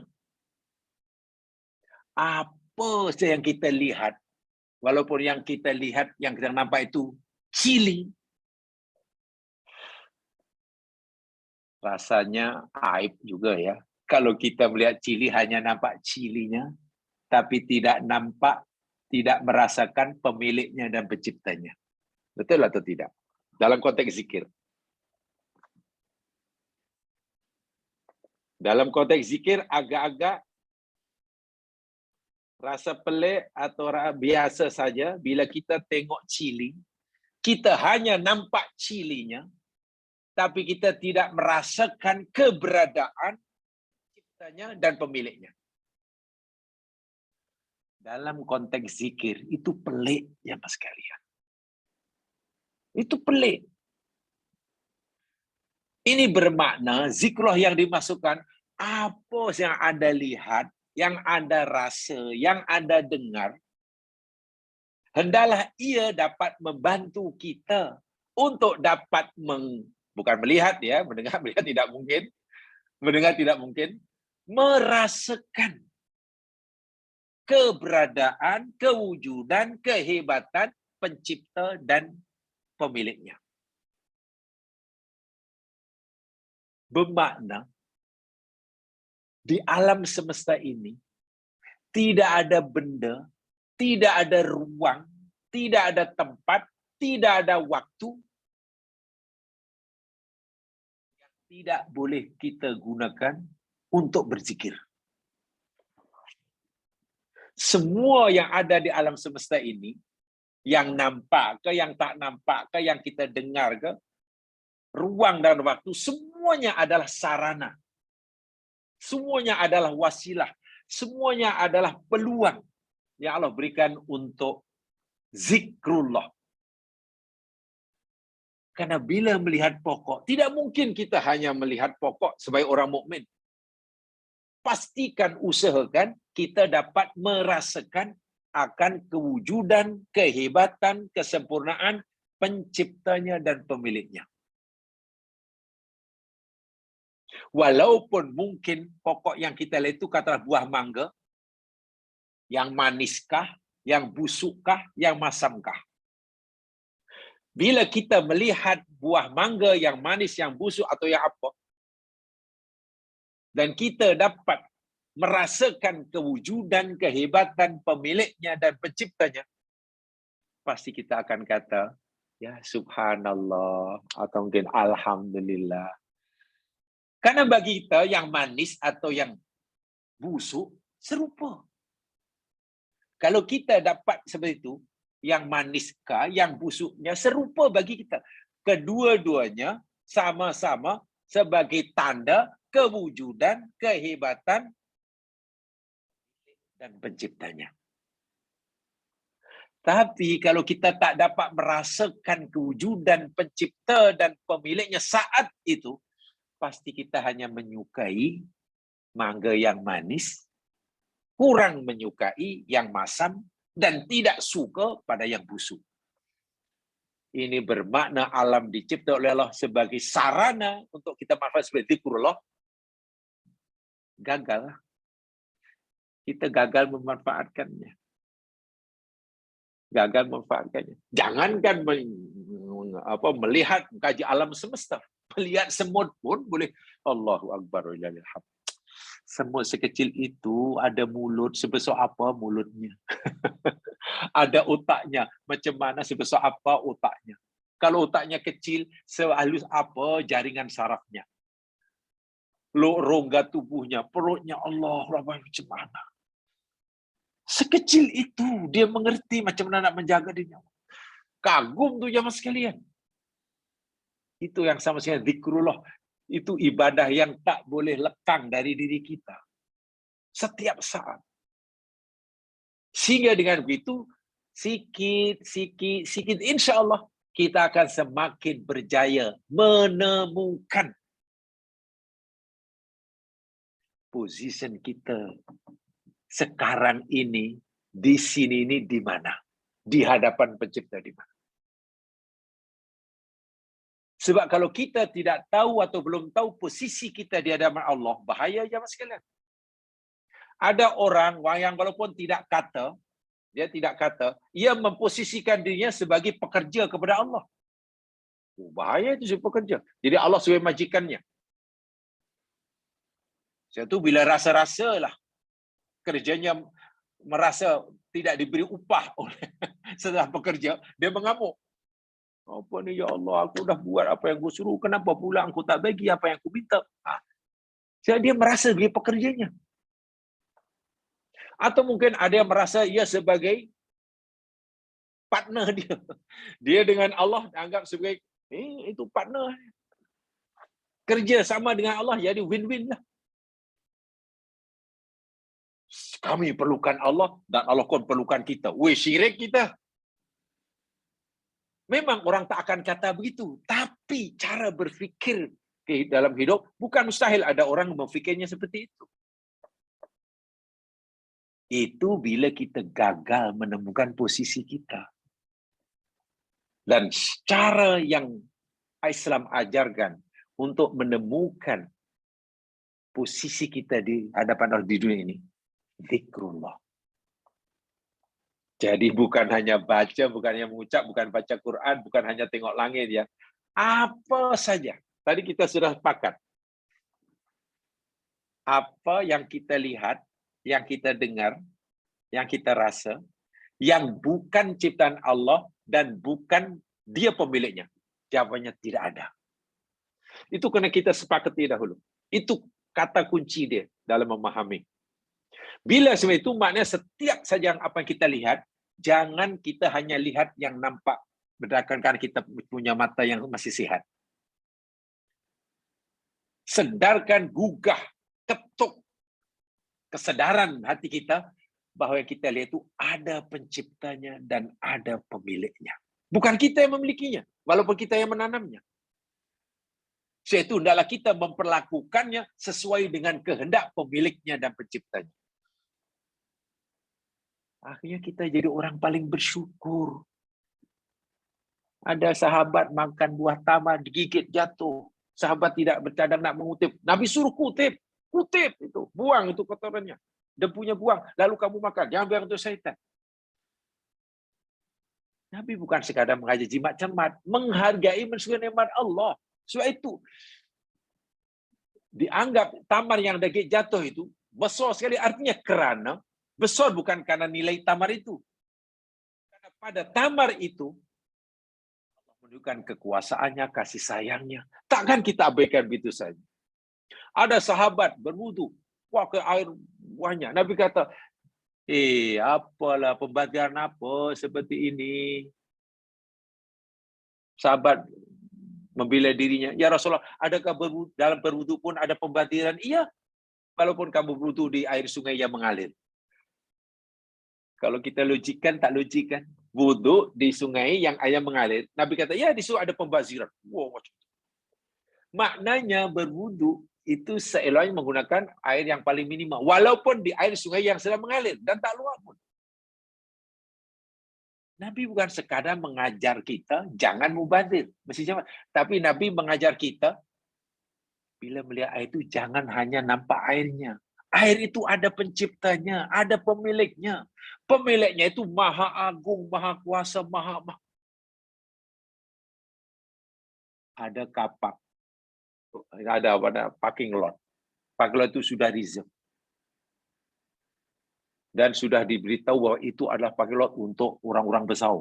apa yang kita lihat, walaupun yang kita lihat, yang kita nampak itu cili, rasanya aib juga ya. Kalau kita melihat cili hanya nampak cilinya, tapi tidak nampak, tidak merasakan pemiliknya dan penciptanya. Betul atau tidak? Dalam konteks zikir. Dalam konteks zikir agak-agak rasa pelik atau biasa saja bila kita tengok cili, kita hanya nampak cilinya, tapi kita tidak merasakan keberadaan ciptanya dan pemiliknya. Dalam konteks zikir, itu pelik ya Mas sekalian. Itu pelik. Ini bermakna zikrullah yang dimasukkan, apa yang Anda lihat, yang Anda rasa, yang Anda dengar, hendaklah ia dapat membantu kita untuk dapat bukan melihat ya, mendengar tidak mungkin, mendengar tidak mungkin, merasakan keberadaan, kewujudan, kehebatan pencipta dan pemiliknya. Bermakna Di alam semesta ini, tidak ada benda, tidak ada ruang, tidak ada tempat, tidak ada waktu yang tidak boleh kita gunakan untuk berzikir. Semua yang ada di alam semesta ini, yang nampak ke, yang tak nampak ke, yang kita dengar ke, ruang dan waktu, semuanya adalah sarana. Semuanya adalah wasilah. Semuanya adalah peluang yang Allah berikan untuk zikrullah. Karena bila melihat pokok, tidak mungkin kita hanya melihat pokok sebagai orang mukmin. Pastikan, usahakan kita dapat merasakan akan kewujudan, kehebatan, kesempurnaan penciptanya dan pemiliknya. Walaupun mungkin pokok yang kita lihat itu katalah buah mangga, yang maniskah, yang busukkah, yang masamkah. Bila kita melihat buah mangga yang manis, yang busuk atau yang apa, dan kita dapat merasakan kewujudan, kehebatan pemiliknya dan penciptanya, pasti kita akan kata, ya subhanallah, atau mungkin alhamdulillah. Karena bagi kita yang manis atau yang busuk serupa. Kalau kita dapat seperti itu, yang maniskah, yang busuknya serupa bagi kita. Kedua-duanya sama-sama sebagai tanda kewujudan, kehebatan dan penciptanya. Tapi kalau kita tak dapat merasakan kewujudan pencipta dan pemiliknya saat itu, pasti kita hanya menyukai mangga yang manis, kurang menyukai yang masam, dan tidak suka pada yang busuk. Ini bermakna alam dicipta oleh Allah sebagai sarana untuk kita manfaat sebagai zikrullah. Gagal. Kita gagal memanfaatkannya. Gagal memanfaatkannya. Jangankan melihat kaji alam semesta. Melihat semut pun boleh. Allahu Akbar. Semut sekecil itu ada mulut sebesar apa mulutnya. Ada otaknya. Macam mana sebesar apa otaknya. Kalau otaknya kecil, sehalus apa jaringan sarafnya. Rongga tubuhnya, perutnya, Allah, macam mana. Sekecil itu dia mengerti macam mana nak menjaga dirinya. Kagum tu jamaah sekalian. Itu yang sama sekali zikrullah. Itu ibadah yang tak boleh lekang dari diri kita. Setiap saat. Sehingga dengan begitu, sikit, insya Allah kita akan semakin berjaya menemukan posisi kita sekarang ini, di sini ini di mana? Di hadapan pencipta di mana? Sebab kalau kita tidak tahu atau belum tahu posisi kita di hadapan Allah, bahaya jemaah sekalian. Ada orang yang walaupun tidak kata, ia memposisikan dirinya sebagai pekerja kepada Allah. Bahaya itu si pekerja. Jadi Allah sebagai majikannya. Satu bila rasa-rasalah kerjanya merasa tidak diberi upah oleh setelah pekerja, dia mengamuk. Apa ni ya Allah, aku dah buat apa yang aku suruh, kenapa pula aku tak bagi apa yang aku minta? Jadi dia merasa dia pekerjanya. Atau mungkin ada yang merasa ia sebagai partner dia. Dia dengan Allah dianggap sebagai itu partner. Kerja sama dengan Allah jadi win-win lah. Kami perlukan Allah dan Allah pun perlukan kita. Syirik kita. Memang orang tak akan kata begitu, tapi cara berfikir dalam hidup bukan mustahil ada orang berfikirnya seperti itu. Itu bila kita gagal menemukan posisi kita. Dan cara yang Islam ajarkan untuk menemukan posisi kita di hadapan Allah di dunia ini, zikrullah. Jadi bukan hanya baca, bukan hanya mengucap, bukan baca Quran, bukan hanya tengok langit ya. Apa saja. Tadi kita sudah sepakat. apa yang kita lihat, yang kita dengar, yang kita rasa, yang bukan ciptaan Allah dan bukan dia pemiliknya? Jawabannya tidak ada. Itu kena kita sepakati dahulu. Itu kata kunci dia dalam memahami. Bila seperti itu, maknanya setiap saja apa yang kita lihat, jangan kita hanya lihat yang nampak berdasarkan kita punya mata yang masih sehat. Sedarkan, gugah, ketuk kesedaran hati kita bahwa yang kita lihat itu ada penciptanya dan ada pemiliknya. Bukan kita yang memilikinya, walaupun kita yang menanamnya. Yaitu hendaklah kita memperlakukannya sesuai dengan kehendak pemiliknya dan penciptanya. Akhirnya kita jadi orang paling bersyukur. Ada sahabat makan buah tamar, digigit jatuh. Sahabat tidak bercadang nak mengutip. Nabi suruh kutip. Kutip itu. Buang itu kotorannya. Debunya buang. Lalu kamu makan. Jangan biar untuk syaitan. Nabi bukan sekadar mengajar jimat cermat. Menghargai mensyukuri nikmat Allah. Sebab itu dianggap tamar yang digigit jatuh itu besar sekali. Artinya kerana besar bukan karena nilai tamar itu. Karena pada tamar itu Allah menunjukkan kekuasaannya, kasih sayangnya. Takkan kita abaikan begitu saja. Ada sahabat berwudu, wah ke air buahnya. Nabi kata, apalah pembakaran apa seperti ini? Sahabat membela dirinya, ya Rasulullah, adakah dalam berwudu pun ada pembadiran? Iya, walaupun kamu berwudu di air sungai yang mengalir. Kalau kita logikkan, tak logik kan? Wudu di sungai yang air mengalir. Nabi kata, ya di situ ada pembaziran. Wow, macam itu. Maknanya berwudu itu seeloknya menggunakan air yang paling minimal. Walaupun di air sungai yang sedang mengalir dan tak luar pun. Nabi bukan sekadar mengajar kita, jangan mubazir. Mesti jangan. Tapi Nabi mengajar kita, bila melihat air itu, jangan hanya nampak airnya. Air itu ada penciptanya, ada pemiliknya. Pemiliknya itu maha agung, maha kuasa, maha. Ada kapak. Ada parking lot. Parking lot itu sudah reserve. Dan sudah diberitahu bahwa itu adalah parking lot untuk orang-orang besar.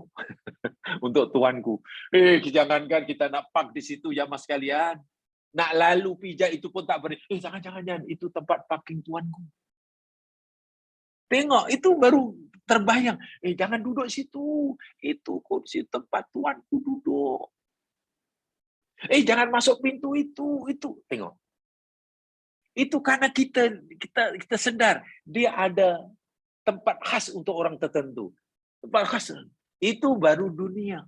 Untuk tuanku. Jangankan kita nak park di situ ya mas kalian. Nak lalu pijak itu pun tak boleh. Jangan. Itu tempat parking tuanku. Tengok, itu baru terbayang. Jangan duduk situ. Itu kursi tempat tuanku duduk. Jangan masuk pintu itu. Tengok. Itu karena kita sedar. Dia ada tempat khas untuk orang tertentu. Tempat khas. Itu baru dunia.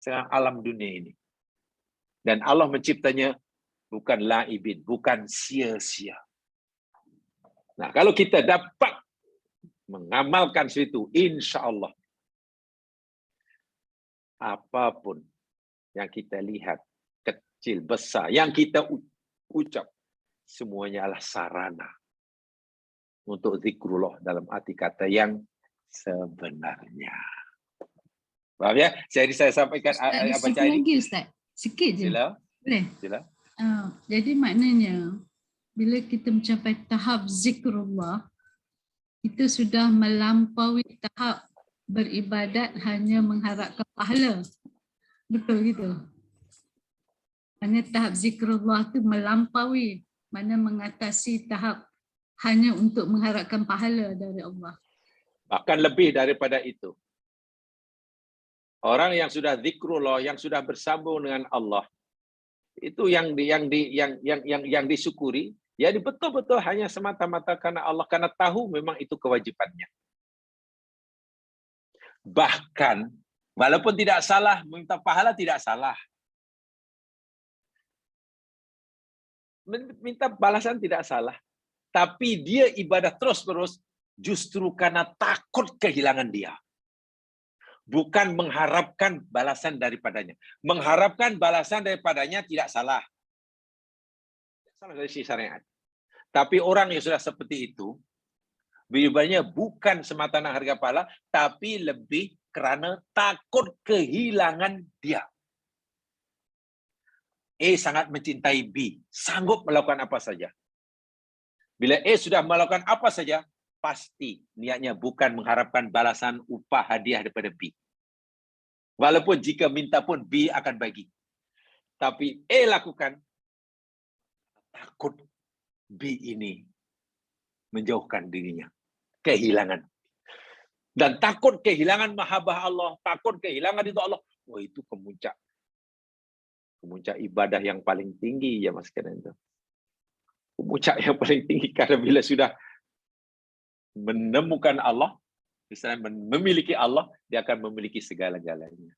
Sekarang alam dunia ini. Dan Allah menciptanya bukan laibin, bukan sia-sia. Nah, kalau kita dapat mengamalkan situ, insya Allah, apapun yang kita lihat, kecil, besar, yang kita ucap, semuanya adalah sarana untuk zikrullah dalam arti kata yang sebenarnya. Faham ya? Jadi saya sampaikan Sikit lagi Ustaz. Sikit je. Sila. Boleh? Sila. Jadi maknanya bila kita mencapai tahap zikrullah, kita sudah melampaui tahap beribadat hanya mengharapkan pahala. Betul gitu. Maknanya tahap zikrullah itu melampaui, mana mengatasi tahap hanya untuk mengharapkan pahala dari Allah. Bahkan lebih daripada itu. Orang yang sudah zikrullah, yang sudah bersambung dengan Allah, itu yang disyukuri, ya betul-betul hanya semata-mata karena Allah, karena tahu memang itu kewajibannya. Bahkan walaupun tidak salah, minta pahala tidak salah. Minta balasan tidak salah. Tapi dia ibadah terus-terus justru karena takut kehilangan dia. Bukan mengharapkan balasan daripadanya. Mengharapkan balasan daripadanya tidak salah. Tidak salah dari sisi syariat. Tapi orang yang sudah seperti itu, ibadahnya bukan semata-mata harga pahala, tapi lebih kerana takut kehilangan dia. A sangat mencintai B, sanggup melakukan apa saja. Bila A sudah melakukan apa saja, pasti niatnya bukan mengharapkan balasan upah hadiah daripada B. Walaupun jika minta pun B akan bagi. Tapi A lakukan, takut B ini menjauhkan dirinya, kehilangan. Dan takut kehilangan mahabbah Allah, takut kehilangan itu Allah. Wah, itu kemuncak ibadah yang paling tinggi ya Mas Kenan itu. Puncak yang paling tinggi, karena bila sudah menemukan Allah, misalnya memiliki Allah, dia akan memiliki segala-galanya.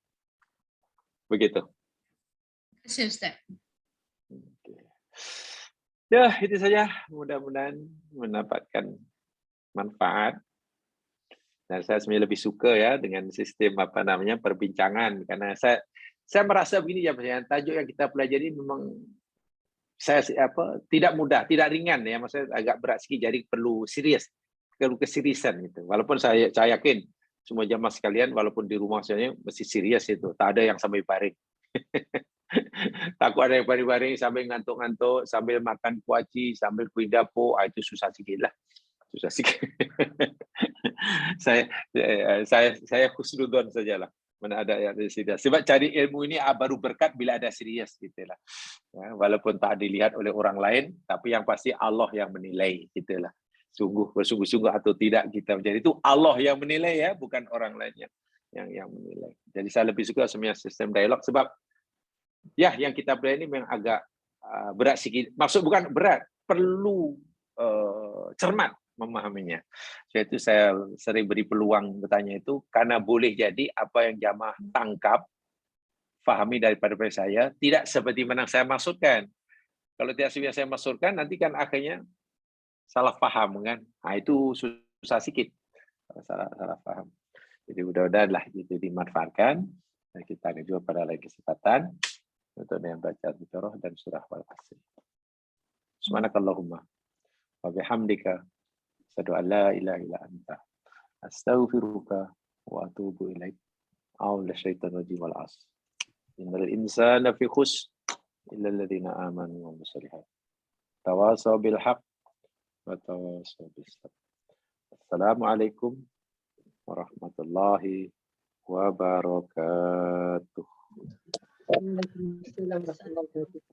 Begitu. Terima kasih Ustaz. Ya, itu saja. Mudah-mudahan mendapatkan manfaat. Dan saya sebenarnya lebih suka ya dengan sistem perbincangan, karena saya merasa begini ya, tajuk yang kita pelajari memang tidak mudah, tidak ringan ya, maksudnya agak berat sikit, jadi perlu keseriusan gitu. Walaupun saya yakin semua jamaah sekalian walaupun di rumah saya mesti serius itu, tak ada yang sampai baring. Takut ada yang baring-baring sambil ngantuk-ngantuk, sambil makan kuaci, sambil kuih dapur, itu susah sikit lah. Susah sikit. saya khusnudon sajalah. Mana ada yang serius. Sebab cari ilmu ini baru berkat bila ada serius gitulah. Ya, walaupun tak dilihat oleh orang lain, tapi yang pasti Allah yang menilai gitulah. Bersungguh-sungguh atau tidak kita menjadi itu Allah yang menilai ya, bukan orang lain yang menilai. Jadi saya lebih suka sebenarnya sistem dialog, sebab ya yang kita pelajari ini memang agak berat sikit. Maksud bukan berat, perlu cermat memahaminya. Sebab itu saya sering beri peluang bertanya itu, karena boleh jadi apa yang jamaah tangkap, fahami daripada saya, tidak seperti mana saya maksudkan. Kalau tidak seperti saya maksudkan, nanti kan akhirnya salah faham kan. Nah, itu susah sikit. Salah faham. Jadi mudah-mudahanlah itu dimanfaatkan. Dan kita akan juga pada lain kesempatan untuk membaca Al-Baqarah dan surah Al-Asr. Subhanakallahumma wa bihamdika asyhadu an la ilaha illa anta astaghfiruka wa atubu ilaik. A'udzu minasyaitonir rajim wal 'asr. Innal insana fi khusr illa alladziina aamanu wa 'amilus shalihaat. Tawasaw bil haqq wa tawasaw bis sabr. Assalamualaikum warahmatullahi wabarakatuh.